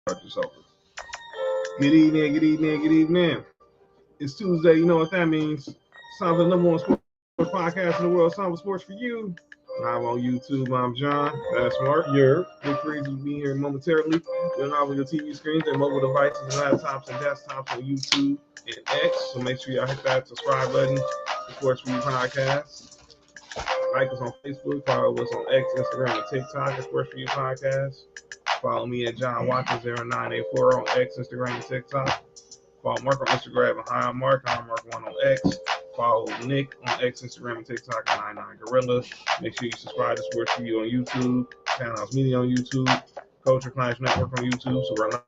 Start this over. Good evening, good evening, good evening. It's Tuesday. You know what that means. It's time for the number one sports podcast in the world. It's time for Sports4U. I'm on YouTube. I'm John. That's Mark. Big Freeze will be here momentarily. We're now on your TV screens and mobile devices and laptops and desktops on YouTube and X. So make sure y'all hit that subscribe button for Sports4U podcast. Like us on Facebook. Follow us on X, Instagram, and TikTok at Sports4U podcast. Follow me at John Watkins 0984 on X, Instagram, and TikTok. Follow Mark on Instagram and Hi Mark 1 on X. Follow Nick on X, Instagram, and TikTok at 99 Gorilla. Make sure you subscribe to Sports4U on YouTube, Townhouse Media on YouTube, Culture Clash Network on YouTube. So we're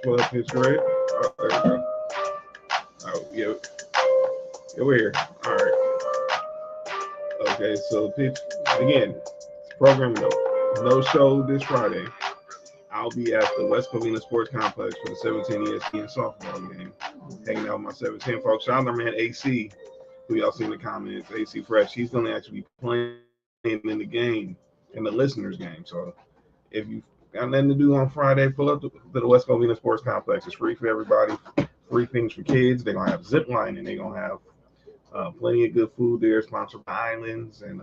pull up pitch right. Oh, there we go. Oh, yeah. Yeah, we're here. All right. Okay, so pitch again. Program note. No show this Friday. I'll be at the West Covina Sports Complex for the 17 ESPN softball game. Hanging out with my 17 folks. Shout out to my man AC, who y'all see in the comments. AC Fresh. He's going to actually be playing in the game, in the listeners' game. So if you got nothing to do on Friday, pull up to the West Covina Sports Complex. It's free for everybody. Free things for kids. They're going to have zip lining. They're going to have plenty of good food there, sponsored by Islands. And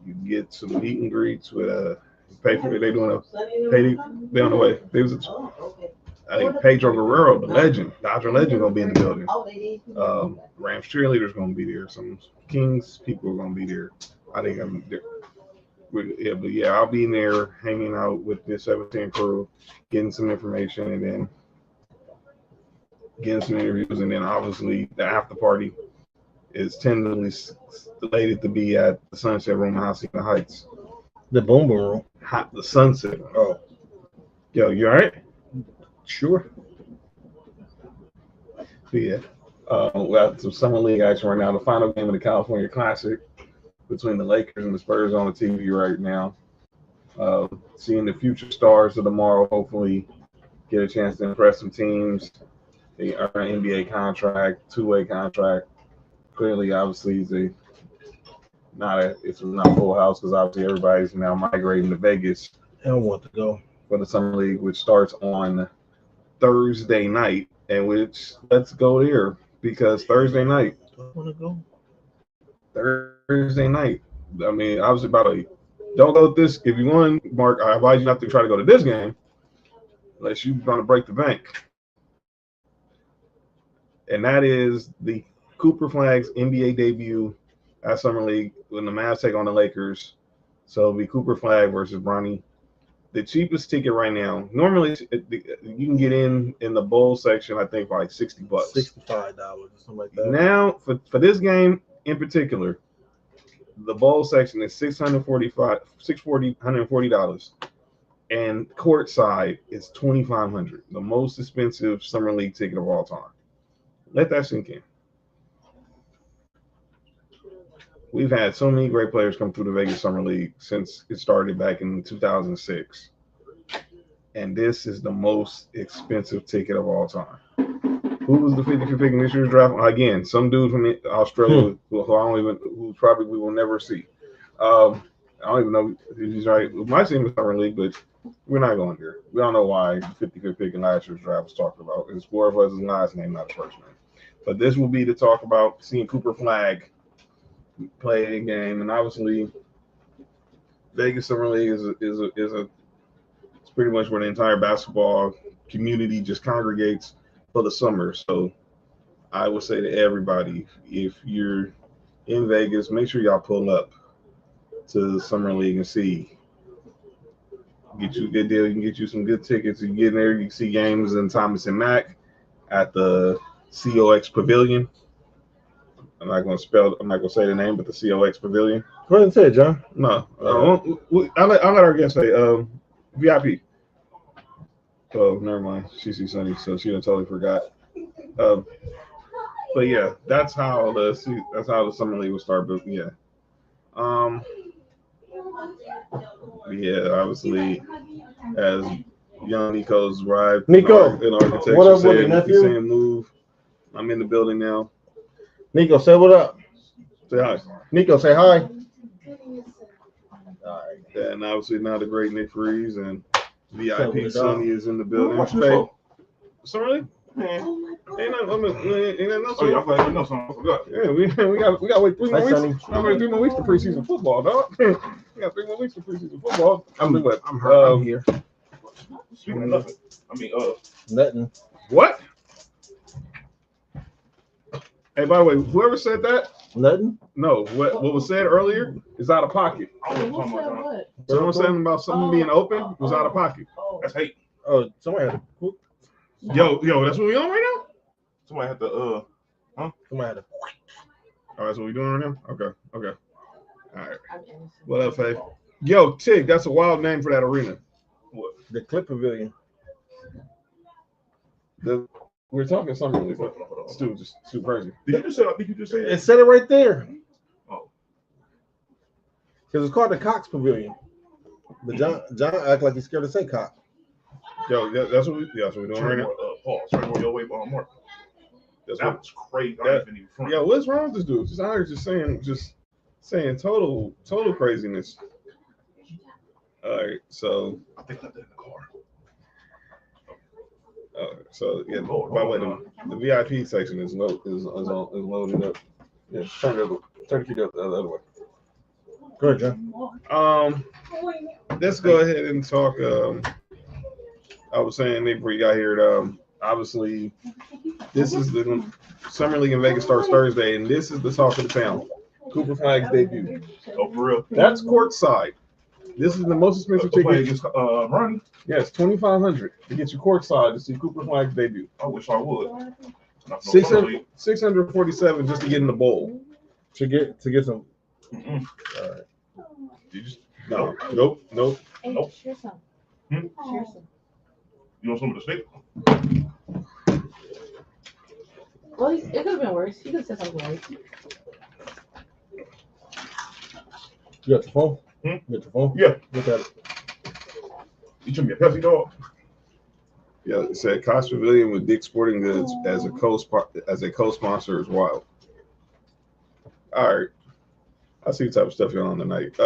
you can get some meet and greets with pay for it. They're doing a pay. They're on the way. I think Pedro Guerrero, the legend, Dodger legend, gonna be in the building. Rams cheerleaders gonna be there. Some Kings people are gonna be there. I think I'm there. But yeah, I'll be in there hanging out with the 17 crew, getting some information, and then getting some interviews, and then obviously the after party is tentatively slated to be at the Sunset Room in Hacienda Heights. The Boom Boom Room. The Sunset. Oh, yo, you all right? Sure. Yeah. We have some summer league action right now. The final game of the California Classic between the Lakers and the Spurs on the TV right now. Seeing the future stars of tomorrow hopefully get a chance to impress some teams. They earn an NBA contract, two-way contract. Clearly, obviously, it's not a full house because obviously everybody's now migrating to Vegas. I don't want to go for the summer league, which starts on Thursday night, and which let's go there because Thursday night. I want to go. Thursday night. I mean, obviously, don't go with this. If you want, Mark, I advise you not to try to go to this game unless you're going to break the bank. And that is the Cooper Flag's NBA debut at Summer League when the Mavs take on the Lakers. So it'll be Cooper Flag versus Bronny. The cheapest ticket right now, normally you can get in the bowl section, I think, for like $60. $65 or something like that. Now, for this game in particular, the bowl section is $140, and courtside is $2,500, the most expensive Summer League ticket of all time. Let that sink in. We've had so many great players come through the Vegas Summer League since it started back in 2006. And this is the most expensive ticket of all time. Who was the 50 picking this year's draft? Again, some dude from Australia who probably we will never see. I don't even know if he's right. We might see him in the Summer League, but we're not going there. We don't know why the 55th pick in last year's draft was talked about. It's more of us' last name, not the first name. But this will be to talk about seeing Cooper Flag play a game, and obviously Vegas Summer League is it's pretty much where the entire basketball community just congregates for the summer. So I would say to everybody, if you're in Vegas, make sure y'all pull up to the Summer League and see Get you a good deal. You can get you some good tickets. You get in there. You can see games in Thomas and Mack at the COX Pavilion. I'm not gonna say the name, but the COX Pavilion. Go ahead and say it, John. No, I'll let our guest say VIP. Oh, never mind. She sees Sunny, so she totally forgot. But yeah, that's how the summer league will start. But yeah, obviously, as young Nico's arrived, Nico, in architecture, what up with saying, you, nephew? saying move. I'm in the building now. Nico, say what up. Say hi. Nico, say hi. All right. And obviously now the great Nick Freeze and VIP Sonny is in the building. Hey, sorry? Man, ain't nothing. Oh yeah, I thought you know something. I forgot. Yeah, we got to wait 3 more weeks. Wait 3 more weeks for preseason football, dog. We got 3 more weeks for preseason football. I'm hurt. I'm here. Speaking of nothing, nothing. What? Hey, by the way, whoever said that? Nothing. No, what was said earlier is out of pocket. Someone said about something being open was out of pocket. That's hate. Oh, somebody had to. Yo, that's what we on right now? Somebody had to Somebody had to. Oh, that's what we doing right now? Okay. All right. What up, Faye? Yo, Tig, that's a wild name for that arena. What? The Clip Pavilion. We're talking something really quick. It's too crazy. Did you just say? I think you just said it. Said it right there. Oh. Because it's called the Cox Pavilion. But John act like he's scared to say Cox. Yo, that's what we're doing right now. Pause. Right where your way, Mark. That was crazy. Yo, what's wrong with this dude? Just out here just saying total craziness. All right, so I think I left that in the car. So yeah, by the way, the VIP section is loaded up. Yeah, turn the key up the other way. Go ahead, John. Let's go ahead and talk. I was saying before you got here, obviously, this is the Summer League in Vegas starts Thursday, and this is the talk of the town. Cooper Flag's debut. Oh, for real? That's courtside. This is the most expensive ticket. Ronnie? Yes, $2,500 to get you courtside to see Cooper Flag's debut. I wish I would. 647 just to get in the bowl. To get some. Mm-mm. All right. Nope. Hey, Nope. share some. Hmm? Share some. You want some of the steak? Well, it could have been worse. You could have said something worse. You got your phone? Hmm? You got your phone? Yeah. Look at it. You took me a Pepsi, dog? Yeah, it said Cox Pavilion with Dick's Sporting Goods as a co-sponsor is wild. All right, I see the type of stuff you're on tonight.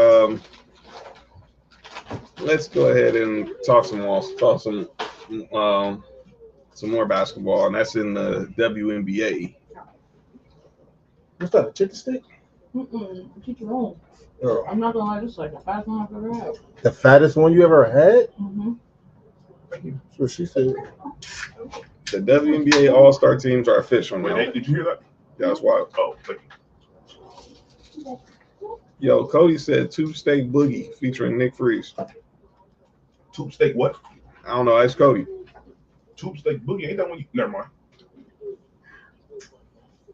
Let's go ahead and talk some more basketball, and that's in the WNBA. What's that? A chicken stick? Keep your own. Oh. I'm not gonna lie, this is like the fattest one I've ever had. The fattest one you ever had? Mm-hmm. That's what she said. The WNBA All Star teams are official now. Wait, did you hear that? Yeah, that's wild. Oh, thank you. Yo, Cody said Tube Steak Boogie featuring Nick Freeze. Tube steak what? I don't know. Ask Cody. Tube steak boogie. Ain't that when you? Never mind.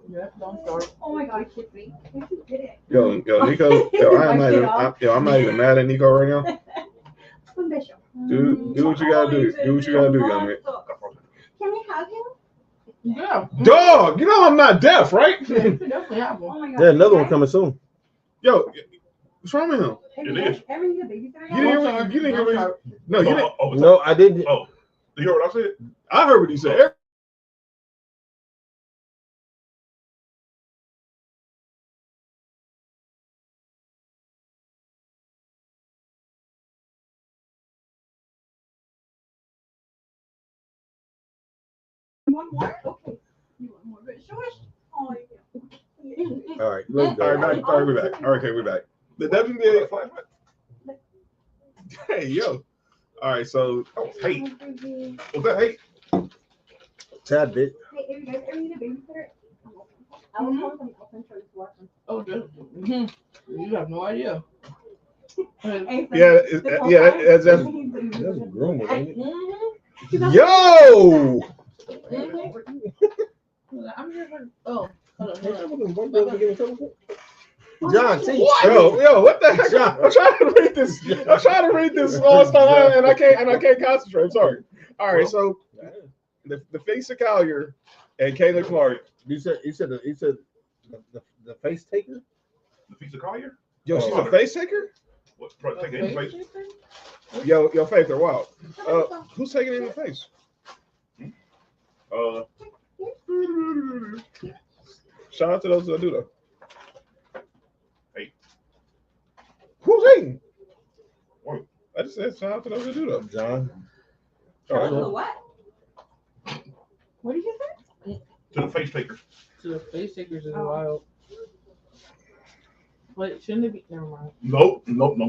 Yeah, don't start. Oh my God, kick me. Where'd you get it? Yo, Nico. I'm not even mad at Nico right now. Do what you gotta do. Do what you gotta do, young man. Can we hug him? Yeah. Dog, you know I'm not deaf, right? Yeah, you could definitely have one. Oh my God. There's another one coming soon. Yo, what's wrong with him? It is. Ever need a babysitter? You didn't hear me. No, you didn't. No, I didn't. Oh, you hear what I said? I heard what he said. One more? Okay. You want more? But shush. Oh, yeah. All right, let's go. All right, we're back. All right, okay, we're back. The WNBA. Hey, yo. All right, so Hate. Was that hate? Tad bit. Hey, you guys ever need a babysitter? I will call them up and try to watch them. Oh, you have no idea. Hey, yeah, that's definitely. rumors, ain't it? Mhm. Yo! I'm here for. Oh, hold on. Ain't that Hold what them white on. girls be getting in trouble for? John, see, Yo, what the heck? John. I'm trying to read this. I'm trying to read this All Star and I can't concentrate. I'm sorry. All right, so the face of Collier and Kayla Clark. You said the face taker? The piece of Collier? Yo, she's a face taker. What? Try to take it in the face? Yo, Faith, they're wild. Who's taking it in the face? Shout out to those that do though. Hey. Who's hating? What? I just said shout out to those that do though. John. All right. What? What did you say? To the face taker. To the face takers is wild. Wait, shouldn't it be? Never mind. Nope.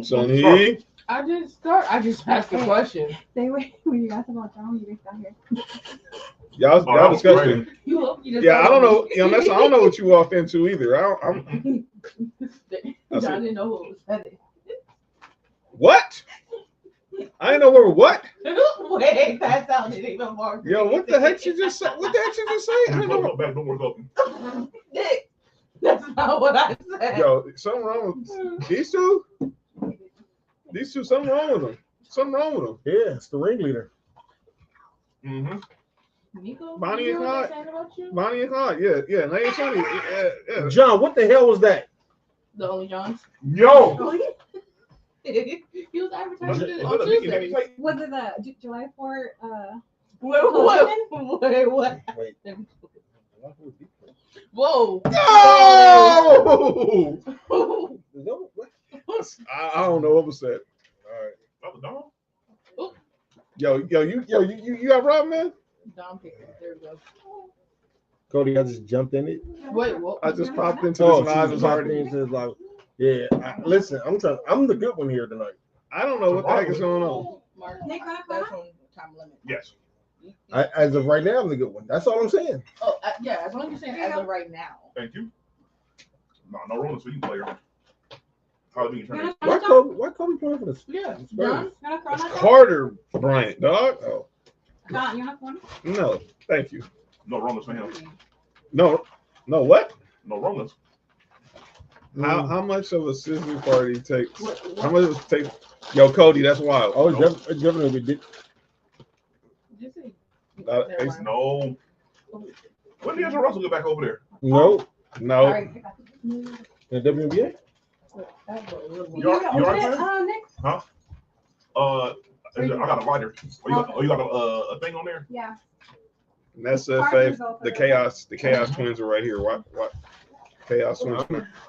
Sonny. I just asked the question. Stay away when you ask about John. You get down here. Y'all disgusting. You Yeah, I don't know. You know, I don't know what you walked into either. I'm I didn't know who said it. what? I didn't know where what? Wait, that sounded even more. Yo, what the heck you just said? What the heck you just say? I didn't know. No, back door's open. Dick. That's not what I said. Yo, something wrong with these two. These two, something wrong with them. Something wrong with them. Yeah, it's the ringleader. Mm-hmm. Nico, Bonnie you and know what Clyde. they said about you? Bonnie and Clyde, yeah, Lane and Sonny, yeah. John, what the hell was that? The only Johns. Yo! He was advertising it Was on it a Tuesday. Mickey tape? Was it the July 4? Wait. Whoa. No! No, what? I don't know what was said. All right. That was Dom? You got robbed, man? Dom picked it. There we go. Cody, I just jumped in it. Wait, what? I just popped into Oh, this and I she was popped already. in, says like, yeah. Listen, I'm the good one here tonight. I don't know what the heck is going on. Mark, Nick, that's on time limit. Yes. As of right now, I'm the good one. That's all I'm saying. Oh, yeah, as long as you're saying as of right now. Thank you. No rolling sweet player. How do you turn it? Why Cody playing for this? Yeah, Spurs? John. You want to throw It's that? Carter Bryant, dog. Oh, John, you want to throw it? no, thank you. No Romans for him. No, what? No Romans. How much of a scissor party takes? What? How much does it take? Yo, Cody, that's wild. Oh, it's definitely did. Did you say? Uh, Never mind. No. When did Russell get back over there? No, No, All right, I got you. in the WNBA. That's a little You all right, open man? Nick? I got a lighter. Oh, you got a thing on there? Yeah. that's Carter's FF. open. The chaos twins are right here. What? Chaos twins.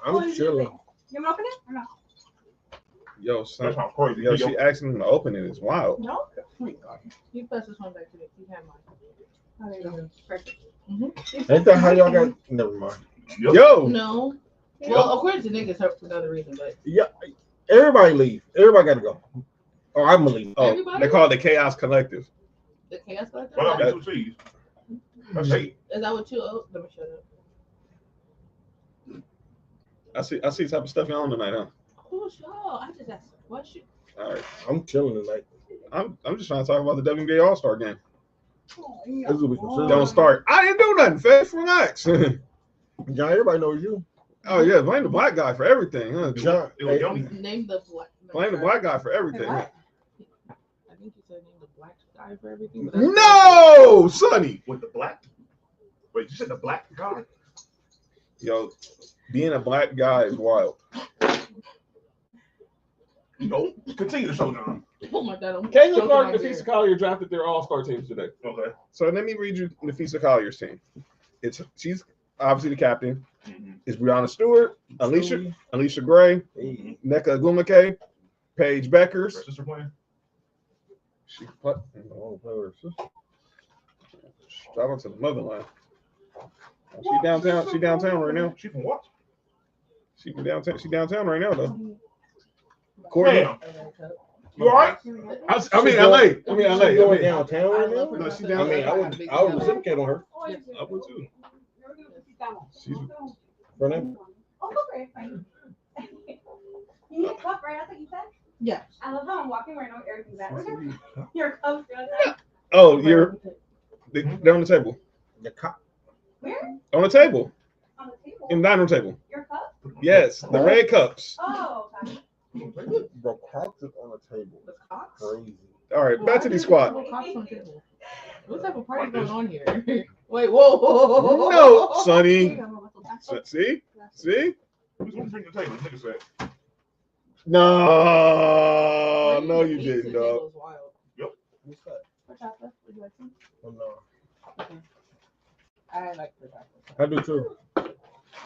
I'm chilling. You want to open it or no? Yo, That son. sounds crazy. Yo, she asking him to open it. It's wild. No. You pass this one back to me. You have mine. Oh, there you go. Perfect. Ain't that how y'all got? Never mind. Yep. Yo, No. Well, according to Nick, it's up for another reason, but Yeah, everybody leave. Everybody got to go. Or I'm gonna leave. oh, Everybody? they call it the Chaos Collective. the chaos collector. Why not be 2 C's? That's 8. Is that what you? Oh, let me shut up. I see type of stuff you on tonight, huh? Oh, sure. I just asked a question. All right. I'm chilling tonight. I'm just trying to talk about the WNBA All Star game. This is what we consider. Don't start. I didn't do nothing, Faith. Relax. John, everybody knows you. Oh yeah, blame the black guy for everything, huh? John, It was Yoni. Name the black. Blame the black guy for everything. Huh? I think you said name the black guy for everything. But that's No, Sonny. With the black? Wait, you said the black guy? Yo, being a black guy is wild. No. Continue the show, John. Oh my God! I'm Kayla choking Clark on and beer. Nafisa Collier drafted their All Star teams today. Okay. So let me read you Nafisa Collier's team. She's obviously the captain. Mm-hmm. It's Brianna Stewart, Alicia Gray, Hey, Nneka Ogwumike, Paige Beckers. Her sister playing? She put I wanna play with her sister. shout out to the motherland. She downtown. She downtown right now. She from what? She downtown. She downtown right now though. Courtney. Damn. You all right? I mean LA. I mean LA. She's going downtown right now. No, she I down. mean, I would reciprocate on her. I would too. She's For them. Oh, okay, fine. You need a cup, right? That's what you said? Yes. I love how I'm walking where I know everything's at. Your cups. Oh, they're on the table. The cop. Where? On the table. On the table. In the dining room table. Your cup? Yes, the red cups. Oh, okay. The cops is on the table. The Cox? Crazy. All right, back to the squad. What type of party going on here? Wait, whoa. No, Sonny. See? See? Who's gonna drink the table? Nigga said. No, no, you didn't, dog. What's that? For chocolate? Would you like some? Oh, no. Okay. I like the chocolate. I do too.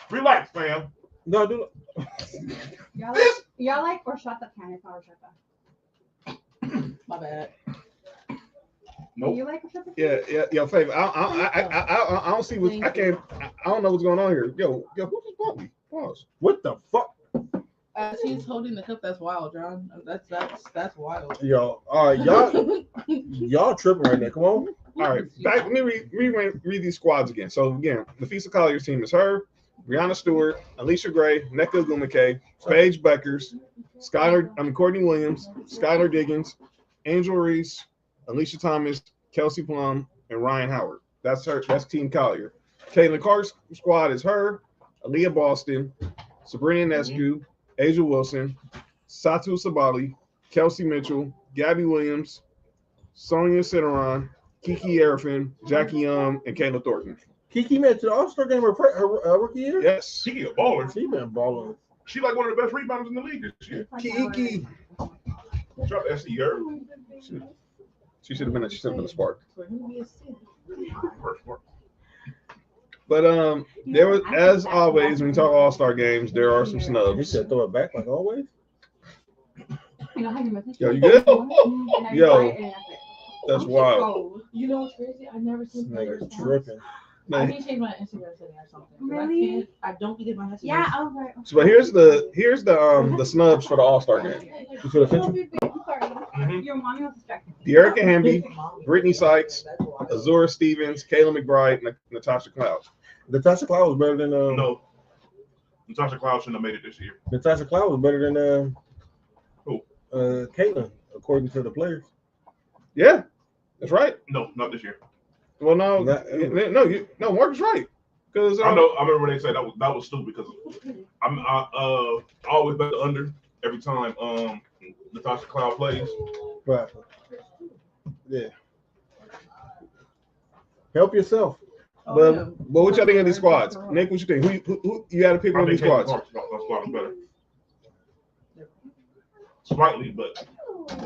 Relax, fam. No, I do. Y'all like horchata can? It's not horchata. My bad. Nope. You like horchata? Yeah, yo, Faith. I don't see what I can't. I don't know what's going on here. Yo, who just bought me? Pause. What the fuck? She's holding the cup. That's wild, John. That's wild. Yo, all right, y'all tripping right now. Come on. All right, back. Let me read these squads again. So again, the Fisa Collier's team is her, Brianna Stewart, Alicia Gray, Nneka Ogwumike, Paige Beckers, Courtney Williams, Skylar Diggins, Angel Reese, Alicia Thomas, Kelsey Plum, and Ryan Howard. That's her. That's Team Collier. Caitlin Clark's squad is her, Aaliyah Boston, Sabrina Nescu, Asia Wilson, Satu Sabali, Kelsey Mitchell, Gabby Williams, Sonia Cideron, Kiki Arafin, Jackie Young, and Kayla Thornton. Kiki made it to the All Star game her rookie year. Yes. She a baller. She been balling. She like one of the best rebounders in the league this year. Kiki. Shout out to SC her. She should have been. She should have been a spark. First one. But there was, as always, when we talk All Star games, there are some You snubs. should throw it back like always. Yo, you good? Yo, that's wild. You know what's crazy? I never This seen nigga tripping. I need to change my Instagram setting or something. Really? I don't be getting my Instagram. Yeah, I was like. So, but here's the snubs for the All Star game. You feel the No, picture? Mhm. Your mommy was distracted. De'Erica Hamby, Brittany Sykes, Azura Stevens, Kayla McBride, and Natasha Cloud. Natasha Cloud was better than No. Natasha Cloud shouldn't have made it this year. Natasha Cloud was better than Who? Caitlin, according to the players. Yeah, that's right. No, not this year. Well, no, That- no, Mark is right. Because I know. I remember when they said that was stupid because I always bet the under every time Natasha Cloud plays. But yeah, help yourself. But what y'all think of these squads? Nick, what you think? Who you had to pick one of these squads? That squad was better. Slightly, but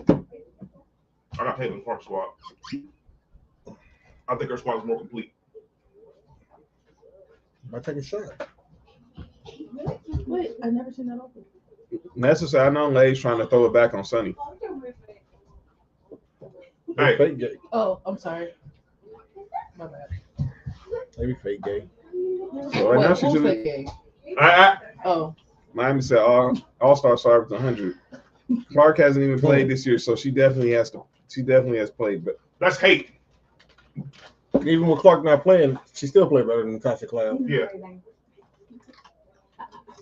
I got Caitlin Clark's squad. I think her squad is more complete. I take a shot. Wait, I never seen that open. Necessary. I know Lay's trying to throw it back on Sonny. Hey. Fake gay. Oh, I'm sorry. My bad. Maybe fake gay. So right now she's who's in that the, gay? Oh, Miami said All Star started with 100. Clark hasn't even played this year, so she definitely has to. She definitely has played, but That's hate. Even with Clark not playing, she still played better than Natasha Cloud. Yeah.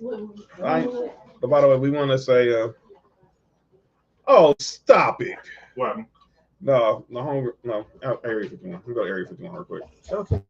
but by the way, we want to say, oh, stop it. What happened? No, Area 51. We go to Area 51 real quick. Okay.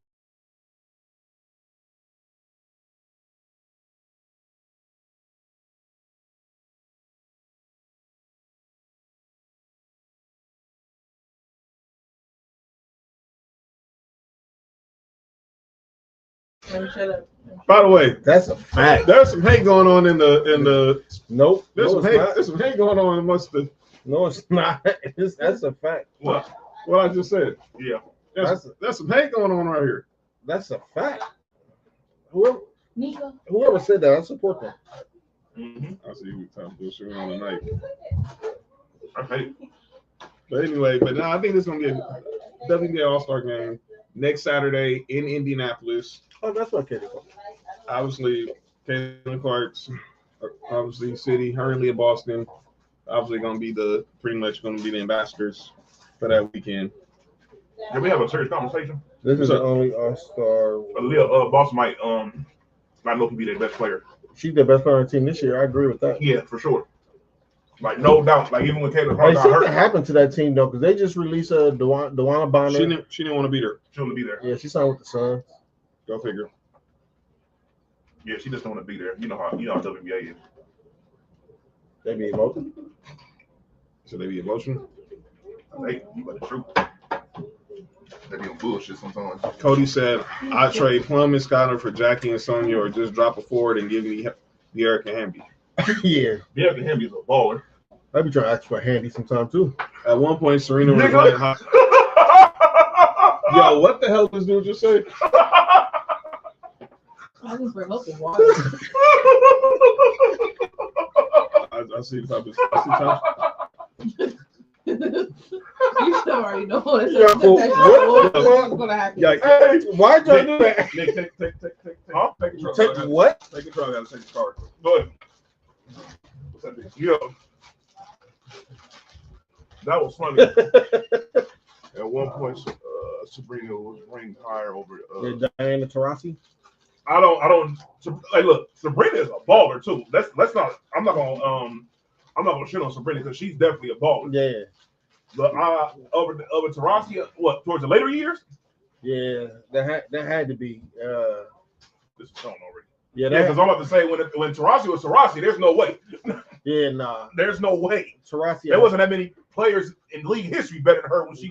let me shut up. By the way, That's a fact. there's some hate going on in the. Nope. There's No, some it's hate. not. There's some hate going on amongst the. No, it's not. That's a fact. What? What I just said. Yeah. There's some hate going on right here. That's a fact. Whoever, Nico. whoever said that, I support that. Mm-hmm. I see you talking bullshit on tonight. That's hate. But anyway, no, I think this is gonna be definitely an All-Star game next Saturday in Indianapolis. Oh, that's what Katie called. Obviously, Caitlin Clark's, obviously City, her and Leah Boston, obviously gonna be pretty much gonna be the ambassadors for that weekend. Can we have a serious conversation? This is So- the only All-Star. Boston might not know can be their best player. She's the best player on the team this year. I agree with that. Yeah, for sure. Like no doubt. Like even when Caitlin Hey, Clark got something hurt, happened to that team though, because they just released Dewana Bonner. She didn't want to be there. she want to be there. Yeah, she signed with the Suns. Go figure. Yeah, she just don't want to be there. You know how WNBA is. They be emotional. So they be emotional. But the truth. They be on bullshit sometimes. Cody said, "I trade Plum and Skyler for Jackie and Sonya, or just drop a forward and give me the Eric and Hamby." Yeah, Yeah, the Hamby is a baller. I be trying to ask for a handy sometime too. At one point, Serena was Nigga. like, "Yo, what the hell did this dude just say?" I was for help with water. I see the topic. You should already know that. Yeah, what the fuck? What's gonna happen? Yeah, Hey, why'd y'all do that? Nick, take Huh? the truck. Take what? Take the truck. I gotta take the car. Go ahead. What's that big? Yeah. That was funny. At one point, Sabrina was ranked higher over. Yeah, Diana Taurasi. I don't. Like, look, Sabrina is a baller too. Let's not. I'm not gonna shit on Sabrina because she's definitely a baller. Yeah, But over Taurasi, what towards the later years? yeah, that had to be. This is shown already. Yeah, Yeah, because I'm about to say when Taurasi was Taurasi, there's no way. yeah, nah. There's no way. Taurasi. There wasn't that many players in league history better than her when she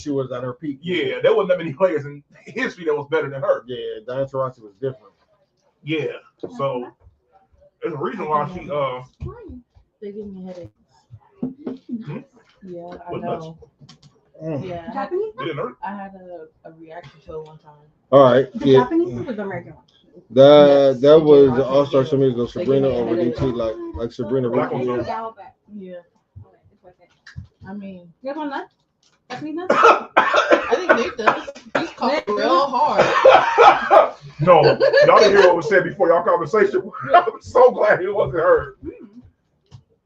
was at her peak. Yeah, there wasn't that many players in history that was better than her. Yeah, Diana Taurasi was different. Yeah, so there's a reason why she They give me headaches. Yeah, I Was know. Yeah, Japanese? it didn't hurt. I had a reaction to it one time. All right, The yeah. Japanese one or the American one? That was the All Star some years ago. Sabrina over DT, like Sabrina. Black one. Yeah. Yeah, I'll bet. Yeah, Okay, it's worth it. I mean, You guys want nuts? Japanese nuts? I think Nick does. He's caught real hard. No, y'all didn't hear what was said before y'all conversation. I'm so glad it wasn't heard.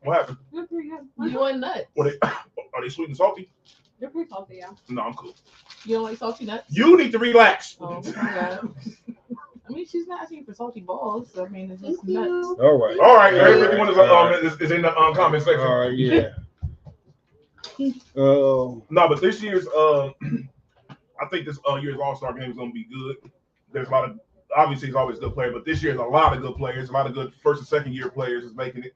What happened? They're pretty good. You want nuts? Are they sweet and salty? They're pretty salty, yeah. No, I'm cool. You don't like salty nuts? You need to relax. Oh, yeah. I mean, she's not asking for salty balls. So, I mean, it's just Thank nuts. you. All right. All right, All right. everyone is in the comment section. All right, yeah. No, but this year's I think this year's All Star game is gonna be good. There's a lot of obviously it's always a good player, but this year there's a lot of good players, a lot of good first and second year players is making it.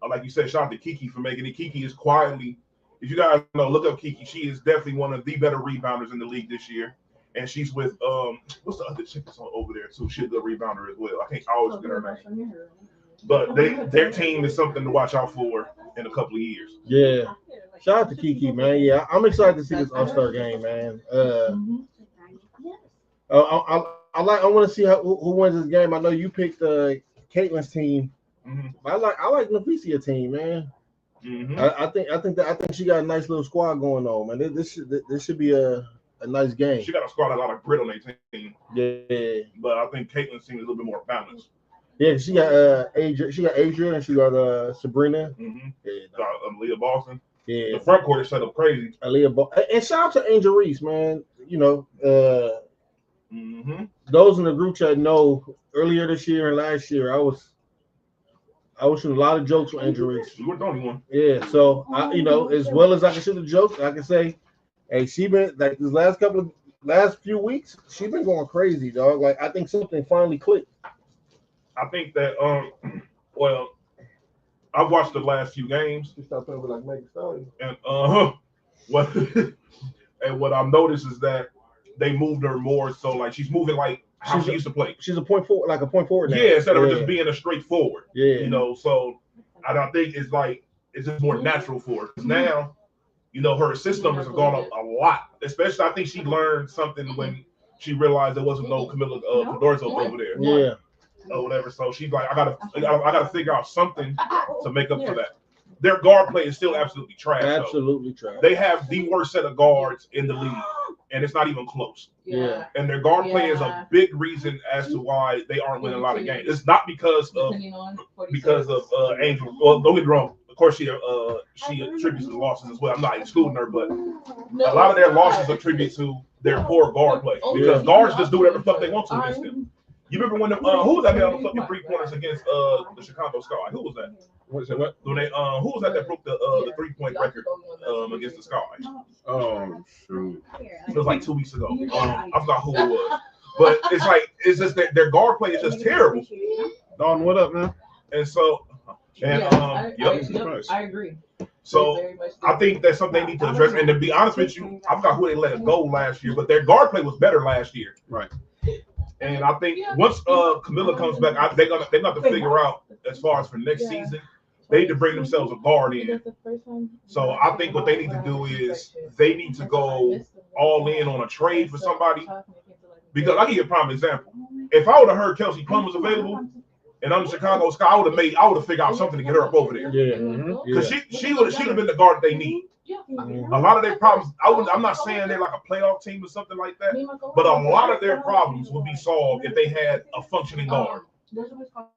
Like you said, shout out to Kiki for making it. Kiki is quietly, if you guys know, look up Kiki. She is definitely one of the better rebounders in the league this year. And she's with what's the other chick that's over there too? She's a good rebounder as well. I always get her name. But their team is something to watch out for in a couple of years. Yeah. Shout out to Kiki, man. Yeah, I'm excited to see this All Star game, man. I want to see who wins this game. I know you picked Caitlin's team. Mm-hmm. I like Nafisia team, man. Mm-hmm. I think she got a nice little squad going on, man. This should be a nice game. She got a squad, a lot of grit on their team. Yeah. But I think Caitlin's team is a little bit more balanced. Yeah, she got Adria and she got Sabrina. Mm-hmm. Yeah, Leah Boston. yeah. The front court is set up crazy. And shout out to Angel Reese, man. You know, Mm-hmm. those in the group chat know earlier this year and last year I was shooting a lot of jokes with Angel Reese. You were the only one. Yeah, so as well as I can shoot a joke, I can say, hey, she been like this last few weeks, she been going crazy, dog. Like I think something finally clicked. I think that well, I've watched the last few games. She stopped over like Megan Stallion. And what I've noticed is that they moved her more, so like she's moving like how she used to play. She's a point forward now. Yeah, instead of just being a straight forward. Yeah. You know, so I think it's just more natural for her. 'Cause now, you know, her assist numbers have gone up a lot. Especially I think she learned something when she realized there wasn't no Camila Pedorzo over there. Yeah. Or whatever. So she's like, I gotta figure out something to make up for that. Their guard play is still absolutely trash. Absolutely trash. They have the worst set of guards in the league, and it's not even close. Yeah. And their guard play is a big reason as to why they aren't winning a lot of games. It's not because of Angel. Well, don't get me wrong. Of course, she attributes to the losses as well. I'm not excluding her, but a lot of their losses attribute to their poor guard play because guards just do whatever the fuck they want to against them. You remember when who was that man on the fucking 3-pointers against the Chicago Sky? Who was that? What is it? What? When they who was that broke the 3-point record against the Sky? Oh shoot! It was like 2 weeks ago. I forgot who it was. But it's just that their guard play is just terrible. Don, what up, man? And so I agree. So I think that's something they need to address. And to be honest with you, I forgot who they let go last year, but their guard play was better last year. Right. And I think once Camilla comes back, they're gonna have to figure out as far as for next season, they need to bring themselves a guard in. So I think what they need to do is they need to go all in on a trade for somebody. Because I'll give you a prime example. If I would have heard Kelsey Plum was available and I'm the Chicago Sky, I would have figured out something to get her up over there. Yeah. Because she would have been the guard that they need. A lot of their problems, I'm not saying they're like a playoff team or something like that, but a lot of their problems would be solved if they had a functioning guard.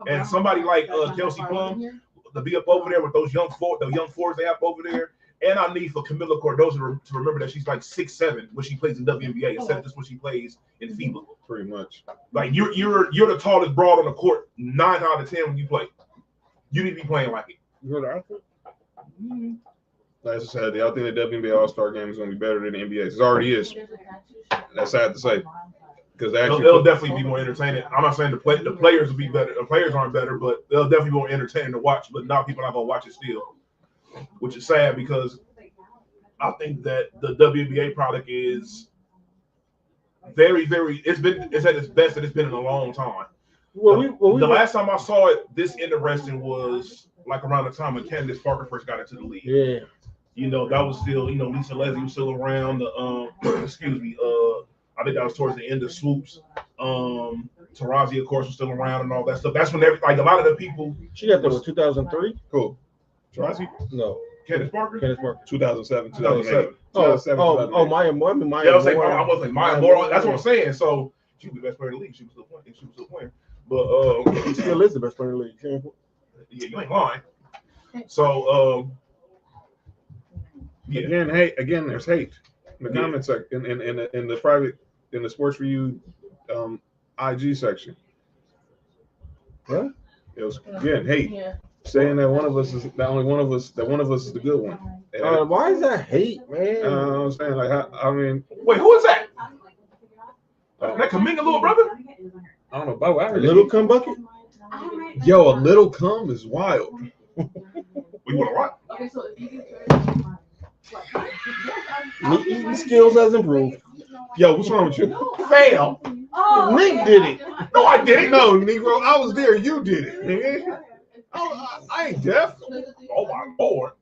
And somebody like Kelsey Plum to be up over there with those young fours they have over there. And I need for Camila Cordoza to remember that she's like 6'7" when she plays in WNBA instead of just when she plays in FIBA. Pretty much. Like you're the tallest broad on the court 9 out of 10 when you play. You need to be playing like it. Like I said, I think the WNBA All Star game is going to be better than the NBA. It already is. That's sad to say. Because they'll definitely be more entertaining. I'm not saying the players will be better. The players aren't better, but they'll definitely be more entertaining to watch. But now people are not going to watch it still, which is sad because I think that the WNBA product is very, very. It's at its best that it's been in a long time. The last time I saw it this interesting was like around the time when Candace Parker first got into the league. Yeah. That was still, Lisa Leslie was still around. Excuse me. I think that was towards the end of Swoops. Tarazi, of course, was still around and all that stuff. That's when a lot of the people. She got there in 2003. Cool. Tarazi? No. Candace Parker? 2007, 2007. Maya Moore. I was like Maya Moore. That's what I'm saying. So she was the best player in the league. She was still playing. But she still is the best player in the league. Yeah, you ain't lying. So yeah. Again, there's hate in the comment section, in the private, in the Sports4U IG section. What? It was again hate, saying that one of us is the good one. Why is that hate, man? I'm saying wait, who is that? That Kaminga little brother? I don't know, but I heard Little cum bucket. Yo, a little cum is wild. We want to what? Okay, so if you Eating skills has improved. Yo, what's wrong with you? Fail. Nick did it. No, I didn't. No, Negro, I was there. You did it, nigga. I ain't deaf. Oh my Lord.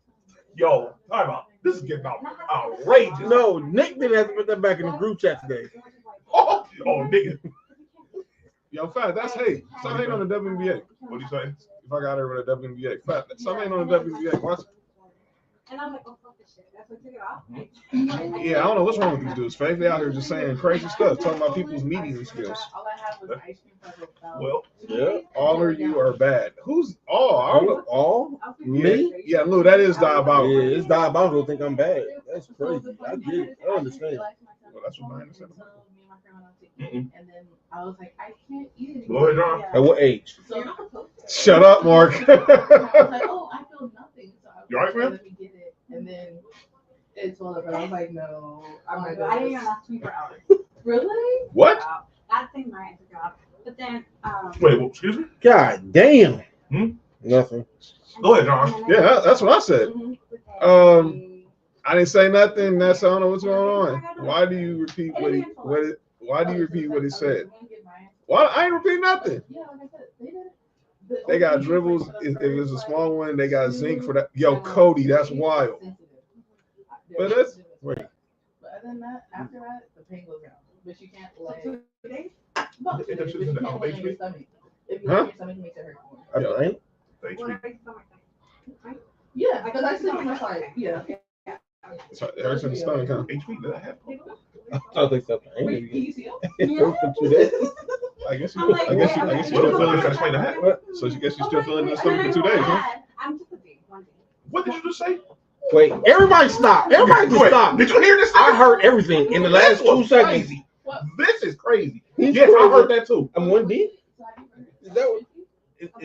Yo, time out. This is getting outrageous. No, Nick didn't have to put that back in the group chat today. Oh, nigga. Yo, Fat, that's hate. Some ain't on the WNBA. What do you say? If I got her with a WNBA. Fat, some ain't on the WNBA. Watch. And I'm like, oh, fuck this shit. That's what took it off. Yeah, I don't know what's wrong with these dudes, Faith. They out here just saying crazy stuff, talking about people's meeting skills. Well, yeah, all of you are bad. Who's all? I don't know. All? Me? Yeah, Lou, that is diabolical. Yeah, it's diabolical to think I'm bad. That's crazy. I get it. I understand. Well, that's what I understand. And then I was like, I can't eat it. Go ahead, John. At what age? So you're not supposed to. Shut up, Mark. I was like, oh, I feel nothing. So I was You all right, man? let me get it. And then it swelled up, and I was like, no, I'm not I didn't doing even last 24 hours. Really? What? That thing my answer job. But then, Wait, excuse me? God damn. Hmm? Nothing. Go ahead, John. Yeah, that's what I said. I didn't say nothing. I don't know what's going on. Why do you repeat what he said? Why I ain't repeat nothing. Yeah, like I said, they did it. They got dribbles. If it's a small one, they got zinc for that. Yo, Cody, that's wild. But that's wait. But other than that, after that, the pain goes down. But you can't lay. Well, It just but you isn't can't lay in your HP? stomach. If you Huh? lay in your stomach, it makes it hurt more. I think. Yeah, because I sit on my side. Yeah. It hurts in the stomach, huh? HP, did I have? I think so. I ain't Wait, gonna can get you see them? it for 2 days. I guess you. I'm like, I guess you Well, still you feeling gotta it. explain the hat. So you guess you still feeling it in the stomach for 2 days, huh? I'm just a big one. What did you just say? Wait, everybody stop. Everybody just Wait, stop. did you hear this? I heard everything in the last This was 2 seconds. crazy. This is crazy. He's Yes, I crazy. heard that too. I'm 1D. Is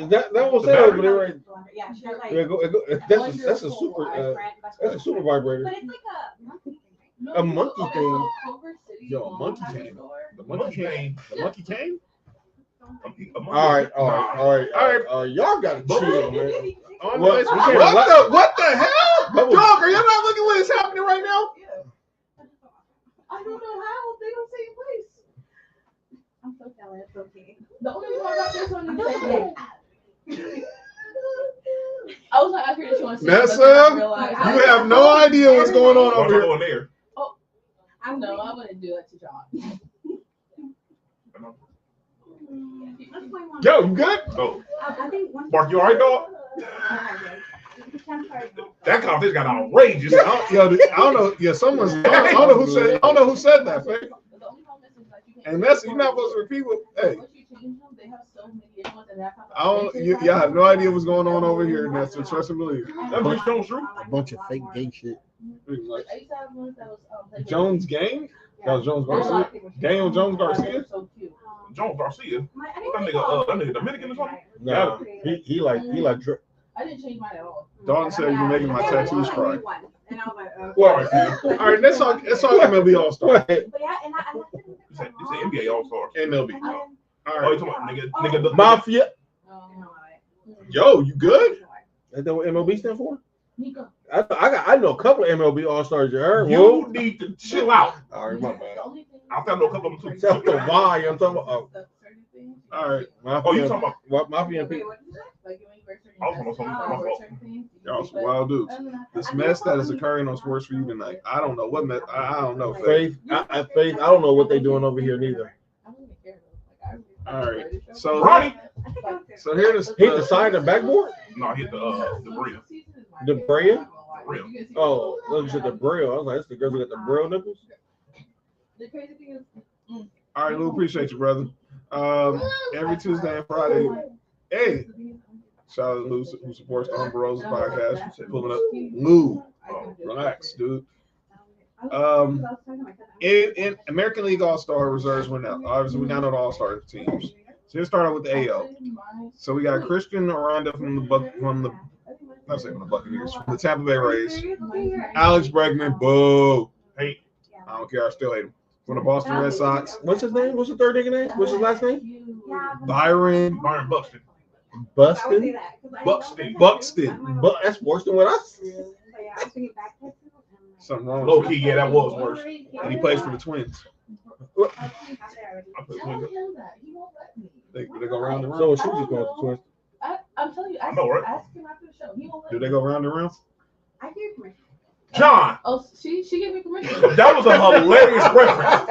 that what's said over there, right? Yeah, she has like. Yeah, that's a super vibrator. But it's like a monkey thing. A monkey thing. Yo, a monkey cane. The monkey cane. The monkey cane? All right. Y'all got to chill, man. What the hell? Dog, are y'all not looking what is happening right now? I don't know how they don't say place. I'm so jealous. Okay. The only reason I got this one is I was like, I figured she wants to. Nessa, you have no idea what's going on over here. Oh, no, I wouldn't do that to John. Yo, you good? Oh, I think Mark, you alright, dog? That conversation got outrageous. I don't know. Yeah, someone's. I don't know who said. I don't know who said that. Fake. And that's you're not supposed to repeat what. Hey. I don't. Y'all have no idea what's going on over here. That's the trust and believe. That's just true. A bunch of fake gay shit. Jones gang. That was Jones Garcia. Daniel Jones Garcia. Jones Garcia. That nigga Dominican or something. No, he like. I didn't change mine at all. Dawn said you're making my tattoos cry. And I was like, All right, let's talk MLB All Star. But yeah, and I You said NBA All Star. MLB. All Oh, right. you talking about nigga the Mafia. Yo, you good? Is that what MLB stand for? Nico. I know a couple of MLB All Stars. You heard? You need to chill out. All right, my bad. I found a couple of them too. Except the Y. I'm talking about. All right. Mafia, Oh, you talking about? what Mafia and people? I was talking about something. Y'all some wild dudes. This mess that is occurring on Sports4U tonight. I don't know what mess. I don't know. Faith. I don't know what they doing over here neither. All right. So Ronnie. So here this. Hit the side of the backboard. No, I hit the brim. The braille. Rim. Oh, those are the braille. I was like, that's the girls who got the braille nipples. The crazy thing is, All right, Lou. Appreciate you, brother. Every Tuesday and Friday. Hey. Shout out to Lou who supports the Humble Roses podcast. Pulling up. Lou. Relax, dude. In American League All Star reserves went out. Obviously, we now know the All Star teams. So let's start out with the AL. So we got Christian Aranda from the Buccaneers, from the Tampa Bay Rays. Alex Bregman, boo. Hey, I don't care. I still hate him. From the Boston Red Sox. What's his name? What's the third nigga name? What's his last name? Byron Buxton. Bustin. Buxton. But that's worse than what I said. Something wrong. Low key, yeah, that was worse. And he plays for the Twins. I put tell Twins. him that. He won't let me. They go round and round. So she just going to Twins. I'm telling you, I know, right? ask him after the show. He won't let Do me. they go round and round? I gave permission. John, Oh, she gave me permission. that was a hilarious reference.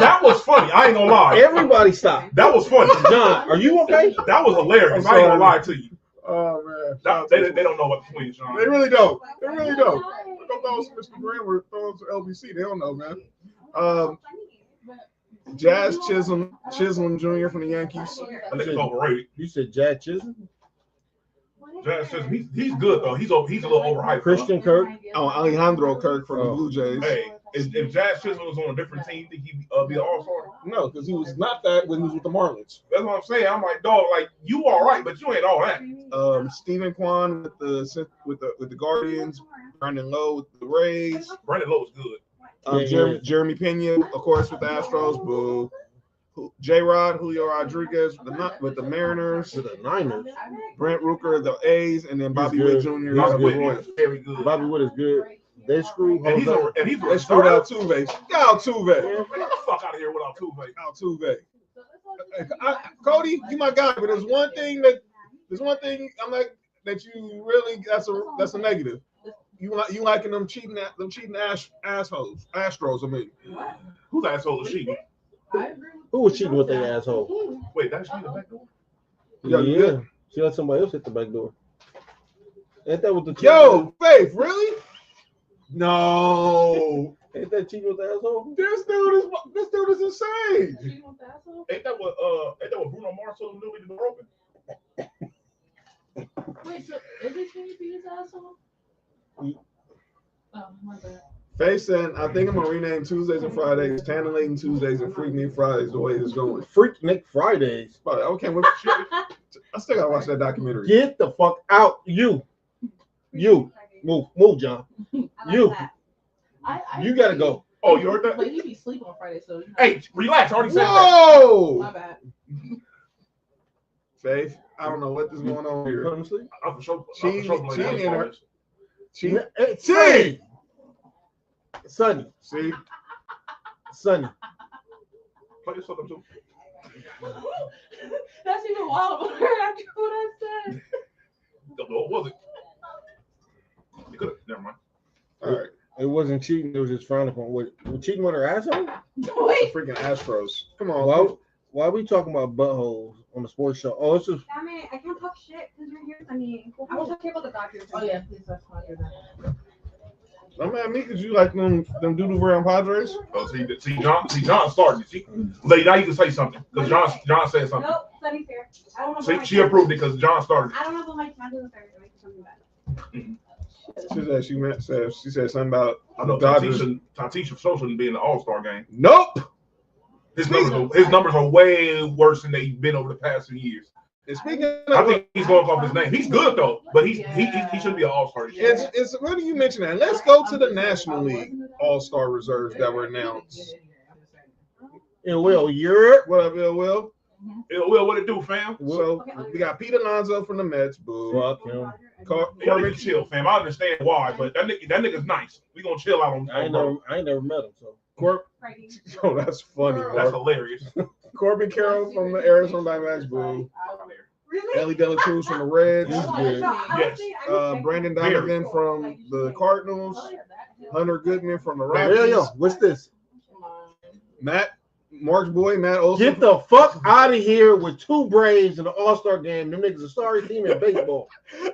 That was funny. I ain't gonna lie. Everybody stop. That was funny. John, are you okay? That was hilarious. I ain't gonna lie to you. Oh man. They don't know what the Twins, John. They really don't. They really don't. Don't throw Mr. Graham or throw to LBC. They don't know, man. Jazz Chisholm Jr. from the Yankees. That nigga's overrated. You said Jack Chisholm? Jazz says he's good though. He's a little overhyped. Christian Kirk? Oh, Alejandro Kirk from the Blue Jays. Hey, if Jazz Chisholm was on a different team, think he'd be an All-Star? No, because he was not that when he was with the Marlins. That's what I'm saying. I'm like, dog, like you all right, but you ain't all that. Stephen Kwan with the Guardians. Brandon Lowe with the Rays. Brandon Lowe's good. Jeremy Pena, of course, with the Astros. Boo. J-Rod, Julio Rodriguez with the Mariners. With the Niners. Brent Rooker, the A's, and then Bobby Witt Jr. Bobby with the Witt Royals. is very good. Bobby Witt is good. They screwed. And he's They screwed Altuve. Altuve. Get the fuck out of here with Altuve. Altuve. Cody, you my guy, but there's one thing I'm like that you really that's a negative. You liking them cheating assholes. Astros, I mean. Who's asshole is cheating? Who was cheating with their asshole? Wait, that's the back door? Yeah. She let somebody else hit the back door. Ain't that what the Yo, Faith, really? No. Ain't that cheating with the asshole? This dude is insane. Ain't that what Bruno Mars told him to do with the broken? Wait, so is it Kenny Peters' asshole? Oh, my bad. Faith said, I think I'm gonna rename Tuesdays and Fridays, Tantalating Tuesdays and Freak Nick Fridays the way it's going. Freak Nick Fridays. But okay, I still gotta watch that documentary. Get the fuck out. You. Move, John. You. You gotta go. Oh, you heard that? But he be sleeping on Friday, so. Hey, relax. I already said that. Whoa! My bad. Faith, I don't know what is going on here. I'm for sure. She I'm for sure in playing her- this. See? Sonny. See? Sonny. Play this fucker too. That's even wilder after what I said. No, it wasn't. You could have. Never mind. All right. It wasn't cheating. It was just frowned upon. What cheating with her asshole? Wait. Freaking Astros. Come on. Why are we talking about buttholes on the sports show? Oh, it's just Damn it, I can't talk shit because you're here. I mean, I will talk about the doctors. Oh yeah, please let's not do that. Don't mad at me because you like them doodle brown Padres. Oh, see, John started. See, lady, now you can say something because John said something. Nope, Sunny's here. I don't know. See, she approved it because John started. I don't know if my chances are to make something bad. She said something about I know Dodgers. Tatisha so shouldn't be in the All Star game. Nope. His numbers are way worse than they've been over the past few years. And speaking I of, think he's going off his name. He's good though, but he should be an All Star. it's funny you mention that. Let's go to the National League All Star reserves that were announced. Europe. What up, Will? Will, what it do, fam? So we got Pete Alonso from the Mets. Boo. Fuck him. Y'all need to chill, fam. I understand why, but that nigga's nice. We gonna chill out on. I ain't never met him, so. Oh, that's funny. That's hilarious. Corbin Carroll from the Arizona Diamondbacks. Boo. Really? Ellie De La Cruz from the Reds. Yes. Brandon Donovan from the Cardinals. Hunter Goodman from the Yo, Rockies. what's this? Mark's boy, Matt Olson. Get the fuck out of here with two Braves in the All Star game. Them niggas a sorry team in baseball.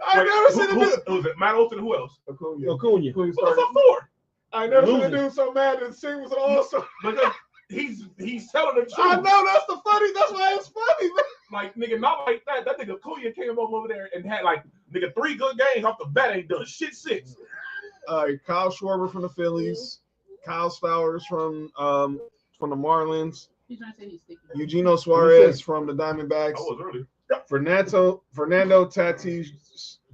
I never seen a dude. Who was it? Matt Olson. Who else? Acuna. What's up for? I never seen a Losing. dude so mad that Sing was an All-Star. Because he's telling the truth. I know that's why it's funny. Man. Like nigga, not like that. That nigga Kuya came over there and had like nigga 3 good games off the bat. Ain't done shit 6. Kyle Schwarber from the Phillies. Kyle Stowers from the Marlins. He's trying to say he's sticky. Eugenio Suarez from the Diamondbacks. I was early. Fernando Tatis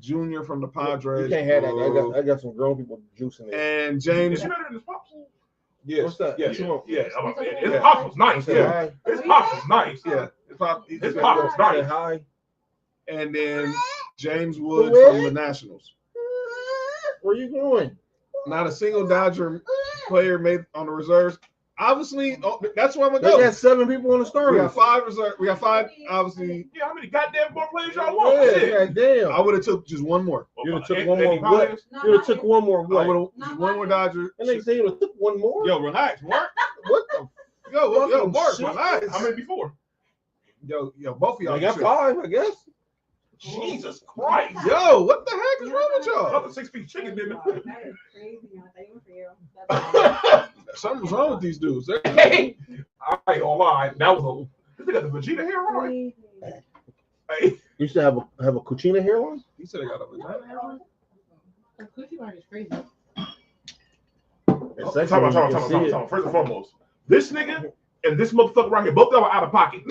Jr. from the Padres. You can't have that. I got some grown people juicing it. And Is James. he better than his pops? Yes. What's that? Yeah, What you want? yeah. His Yeah. pops was nice. Say Yeah, hi. his pops was nice. Yeah. His pop His was pop was Say nice. hi. And then James Wood Where? from the Nationals. Where you going? Not a single Dodger player made on the reserves. Obviously, that's where I'm They gonna go. got 7 people on the We starters. got 5 reserves. We got 5. Obviously, Yeah, how many goddamn more players y'all want? Yeah, Shit. goddamn. I would have took just one more. You'd have took Andy one more Paladins? You would have took one more I what? would have one more Dodger. And they say you would have took one more? Yo, relax, Mark. What the? Yo, Mark, Shit. relax. How many before? Yo, both of y'all. I got shit. 5, I guess. Jesus Christ. Yo, what the heck is wrong with y'all? Another 6-piece chicken dinner. That is crazy. I think for you. Something's wrong with these dudes. Hey, I ain't gonna lie. That was a. They got the Vegeta hair on. Crazy. Hey, You used to have a Cucina hairline? He said I got a vagina. The cookie bar is crazy. It's sexy Talk when you can see it. about. First and foremost, this nigga and this motherfucker right here, both of y'all are out of pocket.